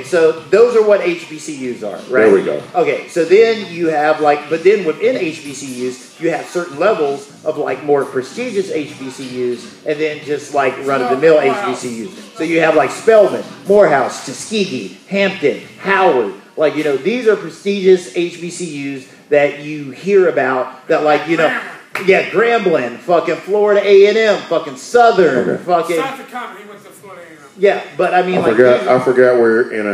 so those are what HBCUs are, right? There we go. Okay, so then you have but then within HBCUs, you have certain levels of like more prestigious HBCUs and then just like run-of-the-mill HBCUs. So you have like Spelman, Morehouse, Tuskegee, Hampton, Howard. Like, you know, these are prestigious HBCUs that you hear about that, like, you know, yeah, Grambling, fucking Florida A&M, fucking Southern, fucking. He went to Florida A&M. Yeah, but I mean, I forgot we're in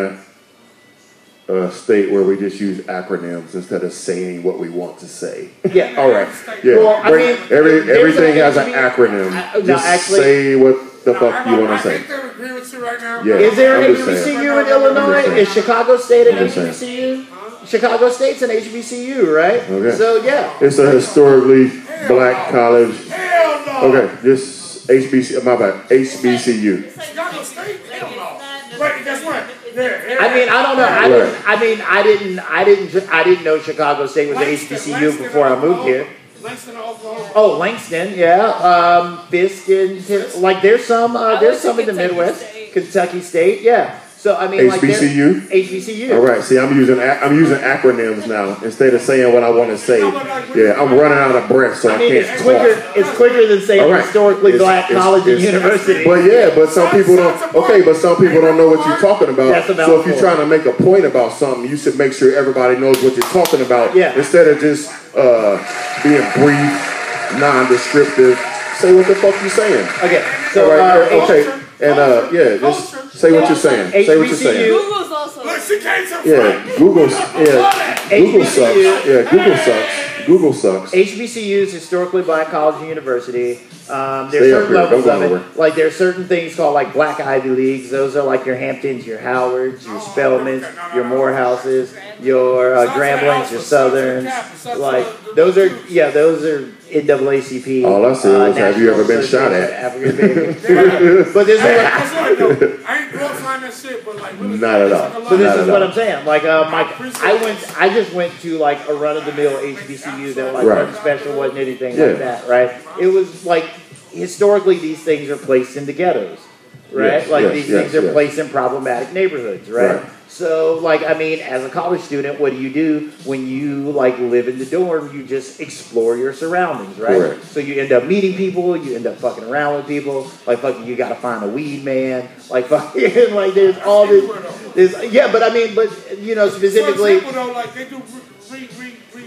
a state where we just use acronyms instead of saying what we want to say. Yeah. All right. Yeah. Well, I mean, everything has an acronym. Just say what the fuck you want to say. I think they agree with you right now. Yeah, is there an HBCU in Illinois? Is Chicago State an HBCU? Chicago State's an HBCU, right? Okay. So, yeah. It's a historically black college. Hell no. Okay, this HBCU, my bad, HBCU. Chicago State? Hell no. Wait, guess what? I mean, I don't know. I didn't know Chicago State was an HBCU before I moved here. Langston, Oklahoma. Oh, Langston, yeah. Fisk and like there's some in the Midwest. Kentucky State, yeah. So I mean, HBCU. HBCU. All right. See, I'm using acronyms now instead of saying what I want to say. Yeah, I'm running out of breath, so I can't it's quicker than saying historically black college and university. But some people don't. Okay, but some people don't know what you're talking about. So if you're trying to make a point about something, you should make sure everybody knows what you're talking about. Yeah. Instead of just being brief, non-descriptive. Say what the fuck you're saying. Okay. So just say what you're saying. Say what you're saying. Google's also. Look, she came to Google sucks. Yeah, Google sucks. Google sucks. HBCUs, historically black college and university. There's certain levels of it. Like there's certain things called like black Ivy Leagues. Those are like your Hamptons, your Howards, your Spelmans, your Morehouses, your Gramblings, your Southerns. Like those are NAACP. All I say is, have you ever been shot at? African American. But this is I ain't glorifying that shit, but like really, not at all. So this is what I'm saying. Like I just went to like a run-of-the-mill HBCU that like wasn't special, wasn't anything like that, right? It was like historically these things are placed in the ghettos, right? These things are placed in problematic neighborhoods, right? So, like, I mean, as a college student, what do you do when you, like, live in the dorm? You just explore your surroundings, right? Correct. So you end up meeting people, you end up fucking around with people, like, fucking, you gotta find a weed man, like, fucking, like, there's all this, you know, specifically. For example, though, like, they do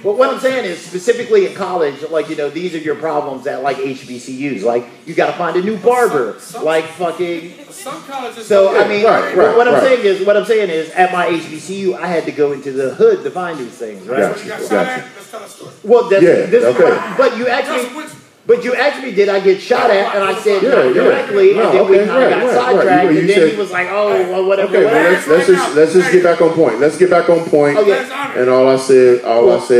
But what I'm saying is, specifically in college, like, you know, these are your problems at, like, HBCUs. Like, you got to find a new barber. Like, fucking... Some colleges... So, I mean, right, what I'm saying is, at my HBCU, I had to go into the hood to find these things, right? Gotcha. Let's tell a story. Well, this is okay. but you asked me, did I get shot at? And I said not directly, No, and then we okay, kind of got sidetracked, You and then said- he was like, oh, well, whatever. Okay, well, let's just get back on point. Let's get back on point. Okay. And all I said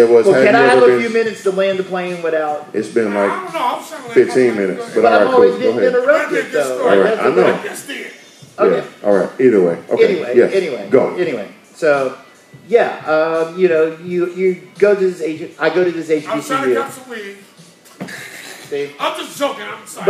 was, Well, have can you I have ever a few minutes to land the plane without... It's been I like don't know. I'm saying like 15 minutes, but But all I'm right, always cool. Go getting ahead. interrupted, though. All right, I know. Okay. Yeah. All right. Either way. Okay. Anyway, Go. Anyway, so yeah, you know, you go to this I go to this I'm trying to HBCU. cut some weed. See? I'm just joking. I'm sorry.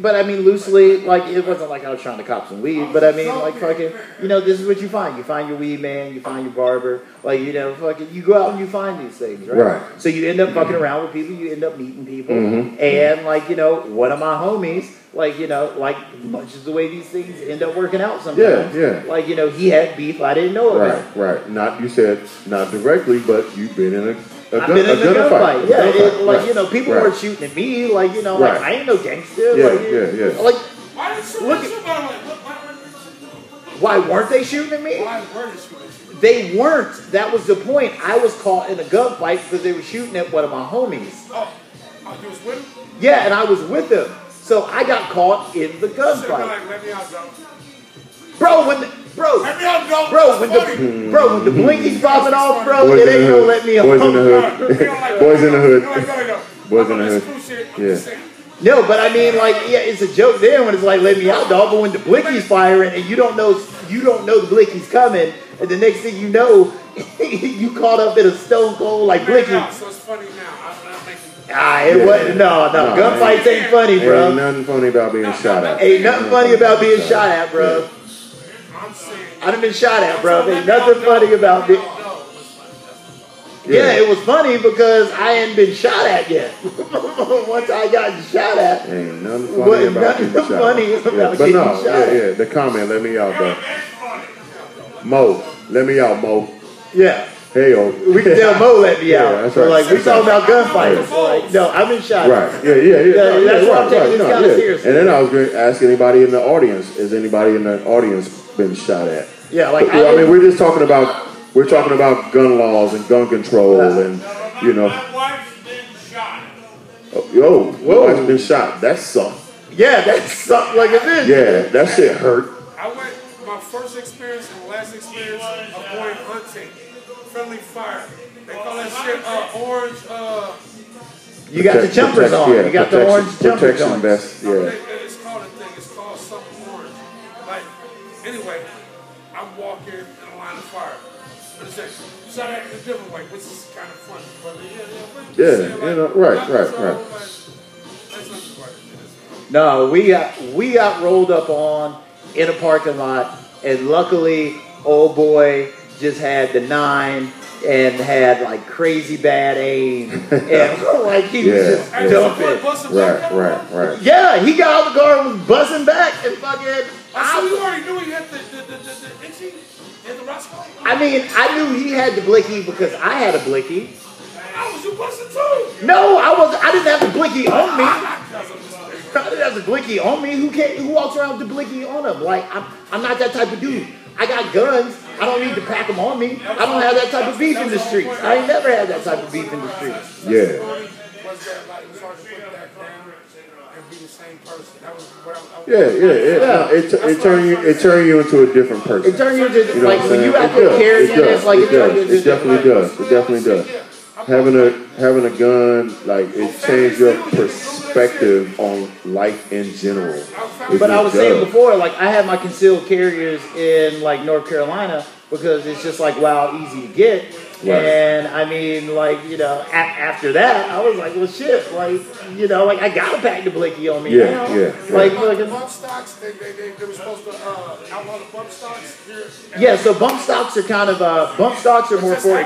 But I mean, loosely, like, it wasn't like I was trying to cop some weed, but I mean, like, fucking, you know, this is what you find. You find your weed man, you find your barber, like, you know, fucking, you go out and you find these things, right? Right. So you end up fucking around with people, you end up meeting people, Mm-hmm. and, like, you know, one of my homies, like, you know, like, much as the way these things end up working out sometimes. Yeah. Like, you know, he had beef I didn't know about. Right. Not, you said not directly, but you've been in a I've been in a gunfight. Yeah, like, you know, people Right. weren't shooting at me. Like, you know, Right. like, I ain't no gangster. Yeah, like, yeah. Like, Why did you Look shoot at- by the way? why weren't they shooting at me? Why were they shooting? They weren't. That was the point. I was caught in a gunfight because they were shooting at one of my homies. Oh, you was with him? Yeah, and I was with them. So I got caught in the Should have been gunfight. like, let me out, bro. When the blinky's popping off, bro, Boys it in ain't the gonna hood. let me Boys in the alone. hood. Boys in the hood. Boys in the hood. Yeah. No, but I mean, like, yeah, it's a joke there when it's like, let me out, dog. But when the blinky's firing and you don't know the blinky's coming, and the next thing you know, you caught up in a stone cold like blinky. So it's funny now. I'm making... It wasn't. No, gunfights ain't funny, bro. Ain't nothing funny about being shot at. Ain't nothing funny about being shot at, bro. I'm saying... I done been shot at, bro. Ain't nothing funny about it. Yeah, it was funny because I hadn't been shot at yet. Once I got shot at, Ain't nothing funny about being shot at. about But getting no, shot. yeah. The comment, let me out, though. Mo, let me out, Mo. Yeah. Hey, yo. We can tell Mo let me out. that's So, right. like, we talking about gunfights. Like, no, I've been shot at. Right. Yeah. That's why I'm right, taking this kind of seriously. And then I was going to ask anybody in the audience, has anybody in the audience been shot at? Yeah, like, I mean, we're talking about gun laws and gun control and, you know. My wife's been shot. Whoa, wife's been shot. That sucked. yeah, that's something like a bitch. Yeah, that shit hurt. I went, my first experience and last experience of going hunting. Friendly fire. They call that shit orange, You got the jumpers on. You got the orange jumpers protection on. vest. no, Yeah. it's called a thing. It's called something orange. Like, anyway, I'm walking in a line of fire. What is that? Shot at in a different way, which is kind of funny. But Yeah, you know, right. That's not quite it. No, we got rolled up on in a parking lot, and luckily, old boy just had the 9 and had like crazy bad aim, and like he was just dumping. Right. Yeah, he got out the car and was buzzing back and fucking. So you already knew he had the itchy and the Roscoe? I mean, I knew he had the blicky because I had a blicky. How was you busting too? No, I didn't have the blicky on me. I didn't have the blicky on me. Who walks around with the blicky on him? Like, I'm not that type of dude. I got guns. I don't need to pack them on me. I don't have that type of beef in the streets. I ain't never had that type of beef in the streets. Yeah. Was that like it was hard to put that down and be the same person? That was what I was. It turned you into a different person. It turned you into, You know like, what I'm when saying? you out there carrying it, like, It definitely does. It definitely does. Having a gun, like, it changed your perspective on life in general. But I was saying before, like, I had my concealed carriers in, like, North Carolina because it's just, like, wow, easy to get. Right. And, I mean, like, you know, after that, I was like, well, shit, like, you know, like, I got to pack the blicky on me now. Like, Bump stocks, they were supposed to outlaw the bump stocks here. yeah, so bump stocks are kind of, bump stocks are more for,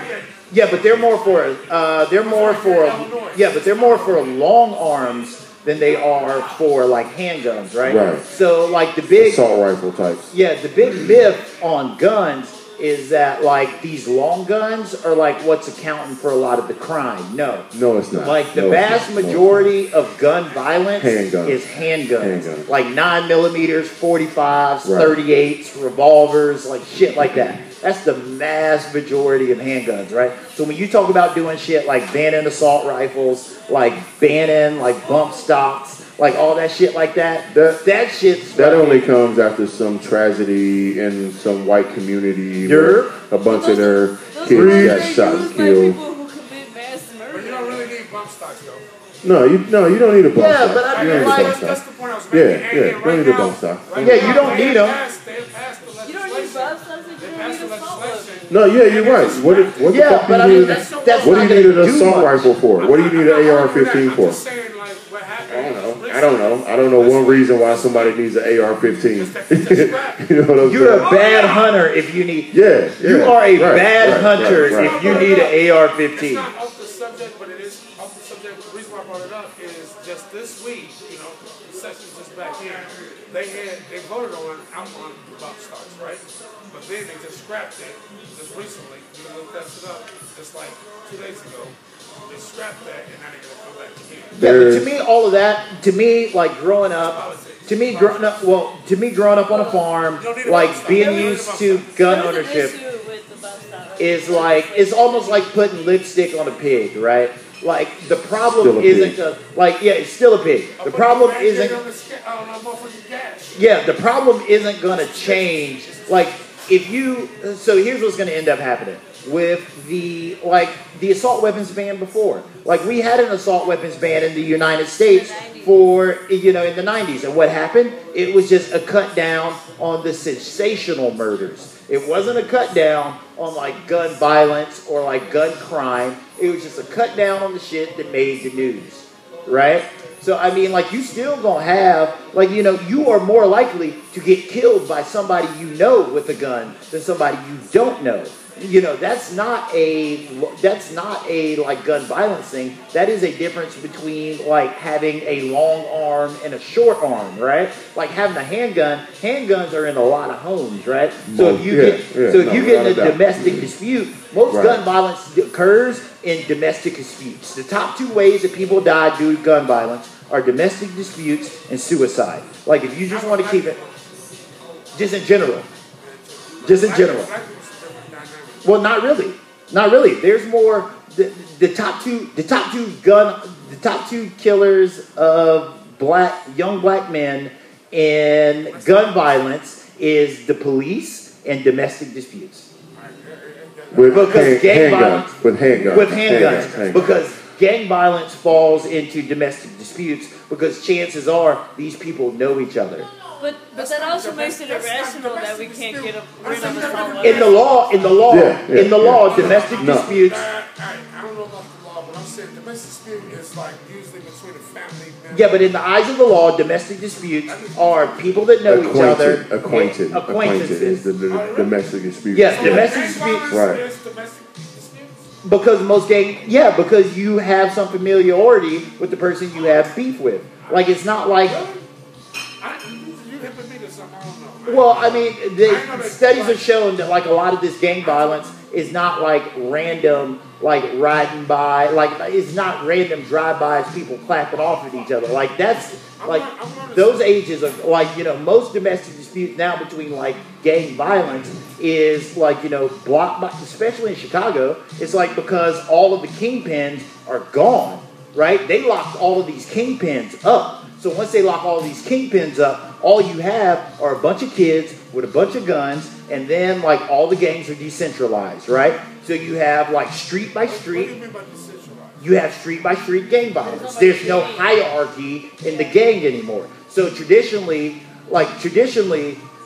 yeah, but they're more for long arms than they are for, like, handguns, right? Right. So, like, the big Assault rifle types. yeah, the big myth on guns is that like these long guns are like what's accounting for a lot of the crime. No, it's not. Like the No, vast it's not. majority of gun violence Handguns. is handguns. Handguns. Like 9mm, 45s, Right. 38s, revolvers, like shit like that. That's the mass majority of handguns, right? So when you talk about doing shit like banning assault rifles, like banning like bump stocks, like all that shit like that, that shit's That fucking- only comes after some tragedy in some white community Yerp. where a bunch of their kids got shot and killed. People who commit mass murder. But you don't really need bump stocks, though. No, you don't need a bump Yeah, stock. but I You mean, don't need a like- bump That's stock. the point I was Yeah, making. yeah, don't need a bump stock. Yeah, you don't need them. They passed the You don't need legislation. bump stocks if They you don't passed need the assault legislation. weapons. No, yeah, you're right. What the Yeah, fuck but do I you mean, need? that's What not do you gonna need an do assault much. rifle for? What do you need an AR-15 I'm for? just saying, like, what happened. I don't know one reason why somebody needs an AR-15. You know what I'm You're a saying? bad hunter if you need. Yeah, You yeah, are a right, bad right, hunter right, right. if you need an It's AR-15. not off the subject, but it is off the subject. The reason why I brought it up is just this week, the session's just back in. They voted on the bump stocks, right? But then they just scrapped it just recently. You look that shit up just like 2 days ago. They scrapped that and now they're gonna come back again. Yeah, but to me, all of that, to me, like growing up, to me growing up on a farm, like being used to gun There's an ownership issue with the bump stocks. is like, it's almost like putting lipstick on a pig, right? Like the problem Still a isn't, pig. it's still a pig. The problem isn't, Motherfucking gas. yeah, the problem isn't going to change. Like if you, so here's what's going to end up happening with the assault weapons ban before. Like we had an assault weapons ban in the United States for, in the 90s. And what happened? It was just a cut down on the sensational murders. It wasn't a cut down on like gun violence or like gun crime. It was just a cut down on the shit that made the news, right? So, I mean, like, you still gonna have, like, you are more likely to get killed by somebody you know with a gun than somebody you don't know. That's not a like gun violence thing. That is a difference between like having a long arm and a short arm, right? Like having a handgun. Handguns are in a lot of homes, right? So if you get in a domestic dispute, most gun violence occurs in domestic disputes. The top two ways that people die due to gun violence are domestic disputes and suicide. Like if you just want to keep it, just in general. Well, not really. There's more. The top two killers of young black men in gun violence is the police and domestic disputes. With Handguns. handguns. Because gang violence falls into domestic disputes because chances are these people know each other. But that also makes it irrational that we can't get rid of assault weapons. In the law, domestic disputes. I don't know about the law, but I'm saying domestic dispute is like usually between a family member. Yeah, but in the eyes of the law, domestic disputes are people that know each other. Acquainted is the domestic dispute. Yes, domestic disputes. Right. Is domestic disputes? Because because you have some familiarity with the person you have beef with. Like it's not like. You hipping me to something I don't know. Well, I mean, the studies have shown that like a lot of this gang violence is not like random, like riding by, like it's not random drive-bys, people clapping off at each other. Like that's like those ages of like most domestic disputes now between like gang violence is like blocked by, especially in Chicago. It's like because all of the kingpins are gone, right? They locked all of these kingpins up. So once they lock all these kingpins up, all you have are a bunch of kids with a bunch of guns, and then like all the gangs are decentralized, right? So you have like street by street. What do you mean by decentralized? You have street by street gang violence. There's no hierarchy in the gang anymore. So traditionally,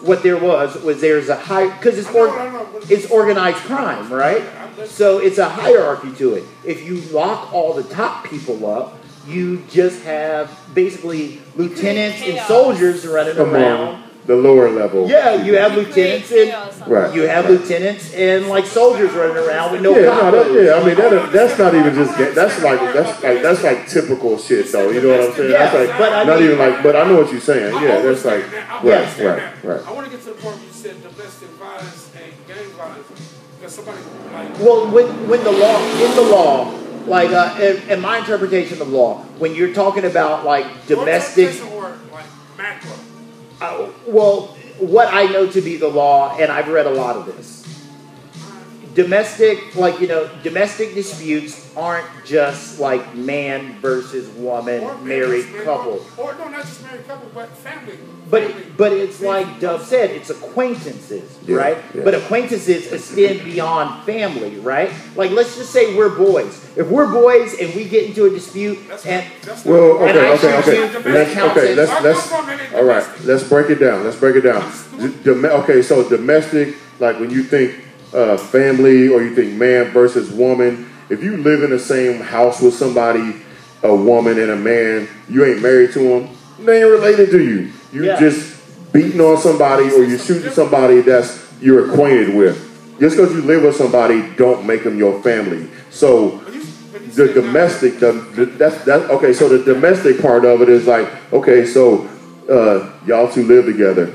what there was there's a high because it's organized crime, right? So it's a hierarchy to it. If you lock all the top people up, you just have basically lieutenants and soldiers running around. The lower level. Yeah, you have lieutenants and lieutenants and like soldiers running around with no I mean that's not even just that's like typical shit though. You know what I'm saying? Yeah, that's like but I not mean, even like. But I know what you're saying. Yeah, that's like right. I want to get to the point where you said domestic violence just a gang violence. Because somebody like. Well, when the law in the law, like in my interpretation of law, when you're talking about like domestic, Or like macro. well, what I know to be the law, and I've read a lot of this. Domestic, like, domestic disputes aren't just like man versus woman, married couple. Or no, not just married couple, but family. But it's like Dove said, it's acquaintances, right? Yeah. But acquaintances extend beyond family, right? Like, let's just say we're boys. If we're boys and we get into a dispute, okay. All right, let's break it down. Okay, so domestic, like when you think family or you think man versus woman, if you live in the same house with somebody, a woman and a man, you ain't married to them, they ain't related to you. You just beating on somebody or you're shooting somebody that's you're acquainted with. Just because you live with somebody don't make them your family. So the domestic, okay, so the domestic part of it is like, okay, so y'all two live together.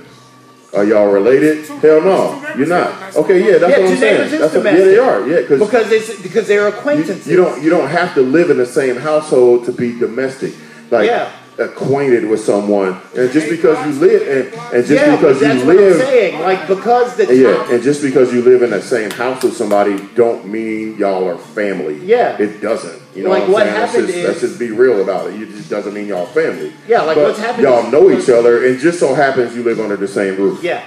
Are y'all related? Hell no, you're not. Okay, yeah, that's what I'm saying. They are. Yeah, because they're acquaintances. You don't have to live in the same household to be domestic. Like acquainted with someone, and just because you live and just because you live, what I'm saying. Like because and just because you live in the same house with somebody don't mean y'all are family. Yeah, it doesn't. You know like what I'm happened saying? Let's just be real about it. It just doesn't mean y'all family. Yeah, like but what's happened. Y'all know each other, and just so happens you live under the same roof. Yeah,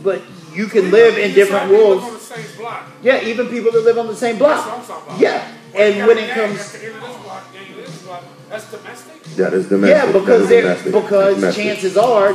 but you can live in different worlds. Yeah, even people that live on the same block. Yeah, and when it comes. That's domestic? That is domestic. Yeah, because chances are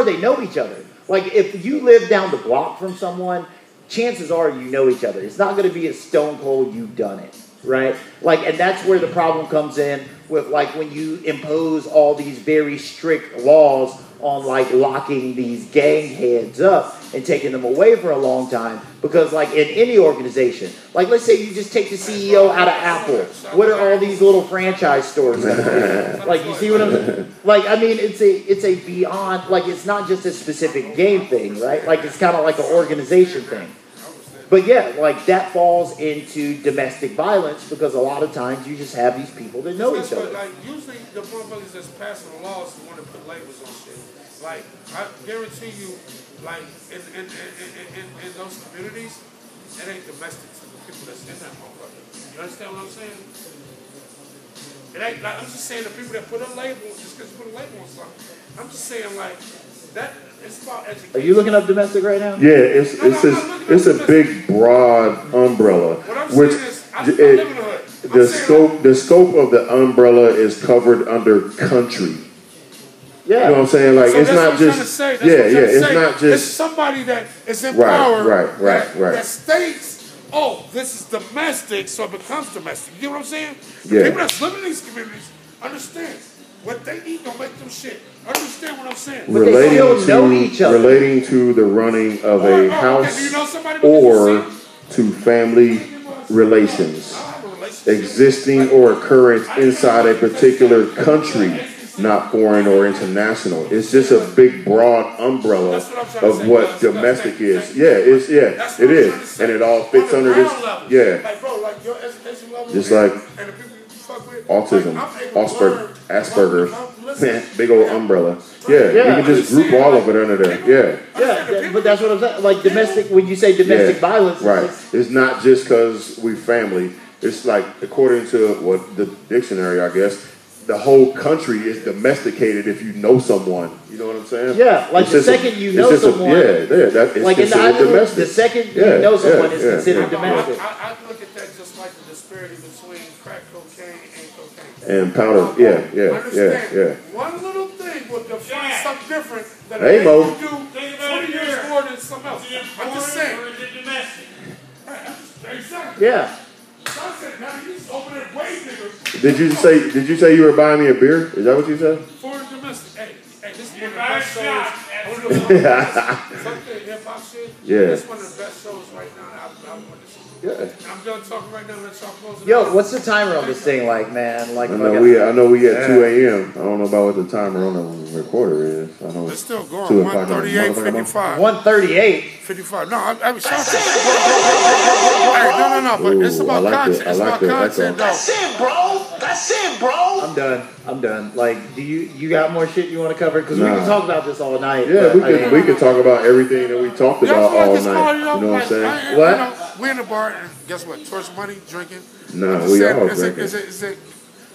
they know each other. Like if you live down the block from someone, chances are you know each other. It's not going to be a stone cold you've done it, right? Like, and that's where the problem comes in with like when you impose all these very strict laws on like locking these gang heads up and taking them away for a long time. Because like in any organization, like let's say you just take the CEO out of Apple, what are all these little franchise stores going to do? Like, you see what I'm saying? Like, I mean, it's a beyond, like it's not just a specific game thing, right? Like it's kind of like an organization thing. But yeah, like that falls into domestic violence because a lot of times you just have these people that know each other. Like usually the motherfuckers that's passing the laws want to put labels on shit. Like I guarantee you, like in those communities, it ain't domestic to the people that's in that motherfucker. You understand what I'm saying? It ain't like I'm just saying the people that put a label just because you put a label on something. I'm just saying like that. It's about education. Are you looking up domestic right now? Yeah, it's a big broad umbrella. What I'm saying is, I live in the hood. The scope of the umbrella is covered under country. Yeah. You know what I'm saying? Like so it's not just it's not just it's somebody that is in power right. That states, oh, this is domestic, so it becomes domestic. You get what I'm saying? The Yeah. people that's living in these communities understand what they need don't make them shit. Understand what I'm saying? But they still know each other. Relating to the running of a house do you know somebody or to family relations existing or occurring inside a particular country, not foreign or international. It's just a big broad umbrella of what domestic is. Yeah, it is. And it all fits under this. Yeah. Like, bro, like your education level just like and the people you fuck with, autism, Asperger's, man, big old umbrella. Yeah. You can just group all of it under there. Yeah, but that's what I'm saying. Like domestic, when you say domestic violence, right? It's not just because we family. It's like according to what the dictionary, I guess, the whole country is domesticated if you know someone. You know what I'm saying? Yeah, like the second you know someone. That is like considered domestic. The second you know someone is considered domestic. I look at that just like the disparity between crack cocaine and cocaine. And powder, yeah. One little thing will define something different that hey, Mo. you do 20 years more than something else. I'm just saying. Yeah. Did you say you were buying me a beer? Is that what you said? Foreign domestic. Hey, this is one of the best shows. One of something hip hop shit. Yeah. That's one of the best shows right now. I want to see. Yeah. I'm done talking right now. Let y'all close it Yo, out. what's the timer on this thing like, man? Like, I know we at 2 a.m. I don't know about what the timer on the recorder is. I know It's still 2 going. o'clock. 138.55. 138. 55. No, I mean, shout out. Hey, no. But it's Ooh, about I like content. it. I It's like about the content, echo. though. That's it, bro. I'm done. Like, do you got more shit you want to cover? Because we can talk about this all night. Yeah, but, we could talk about everything that we talked Y'all about feel like all it's night. called, You know what I'm saying? What? You know, we in the bar, and guess what? Towards money, drinking. Nah, I'm we saying, all is it- drinking. is it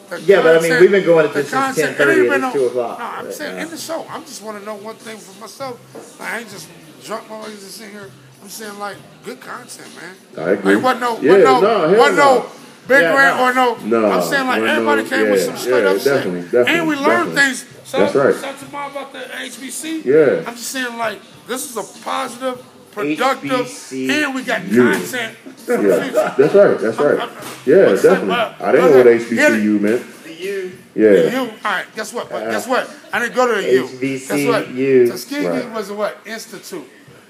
the Yeah, but I mean, content- we've been going at the this since content- 10:30 it ain't and been it's 2 o'clock. No, I'm right saying now. in the show, I just want to know one thing for myself. I ain't just drunk motherfuckers just sitting here. I'm saying, like, good content, man. I agree. Like, wasn't no big Yeah, rant or no. No, I'm saying, like, wasn't everybody no- came with yeah, some straight yeah, up definitely, shit. definitely, And we learned definitely. things. That's right. Shout to Mom about the HBC. Yeah. I'm just saying, like, this is a positive, productive, HBC. and we got Yeah. content. Yeah, that's right. That's right. Yeah, What's that? definitely. I didn't know what HBCU meant. The U. Yeah. You, all right, guess what? But guess what? I didn't go to the U. Guess what? HBCU. Tuskegee Right. was a what? Institute.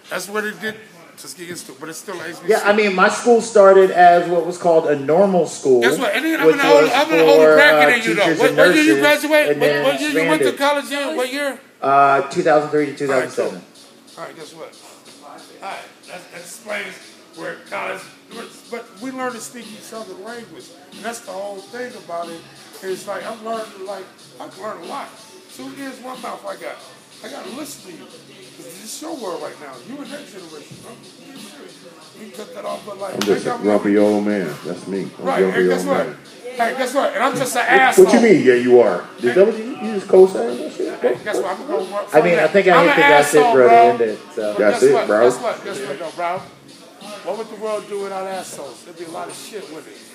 That's what it did. Tuskegee Institute, but it's still HBC. Yeah, I mean, my school started as what was called a normal school. Guess what? And then I'm which in the older, was I'm in the older for, bracket than you, though. teachers What and year you nurses, graduate? and then What year you went to expanded. college in? What year? 2003 to 2007. All right, guess what? All right, that explains where college, but we learn to speak each other's language. And that's the whole thing about it. It's like, I've learned, like, I've learned a lot. 2 ears, 1 mouth I got. I got to listen to you. This is your world right now. You in that generation. You can cut that off, but like, I'm just a grumpy old man. That's me. I'm a right, grumpy and guess old what? man. Hey, guess what? And I'm just an asshole. What you mean? Yeah, you are. Is that what you just co-sign that shit? Hey, guess what? I'm going to work I mean, I think I hit the that's it, bro, to end it. So. That's guess it, what? bro. Guess what, though, bro? What would the world do without assholes? There'd be a lot of shit with it.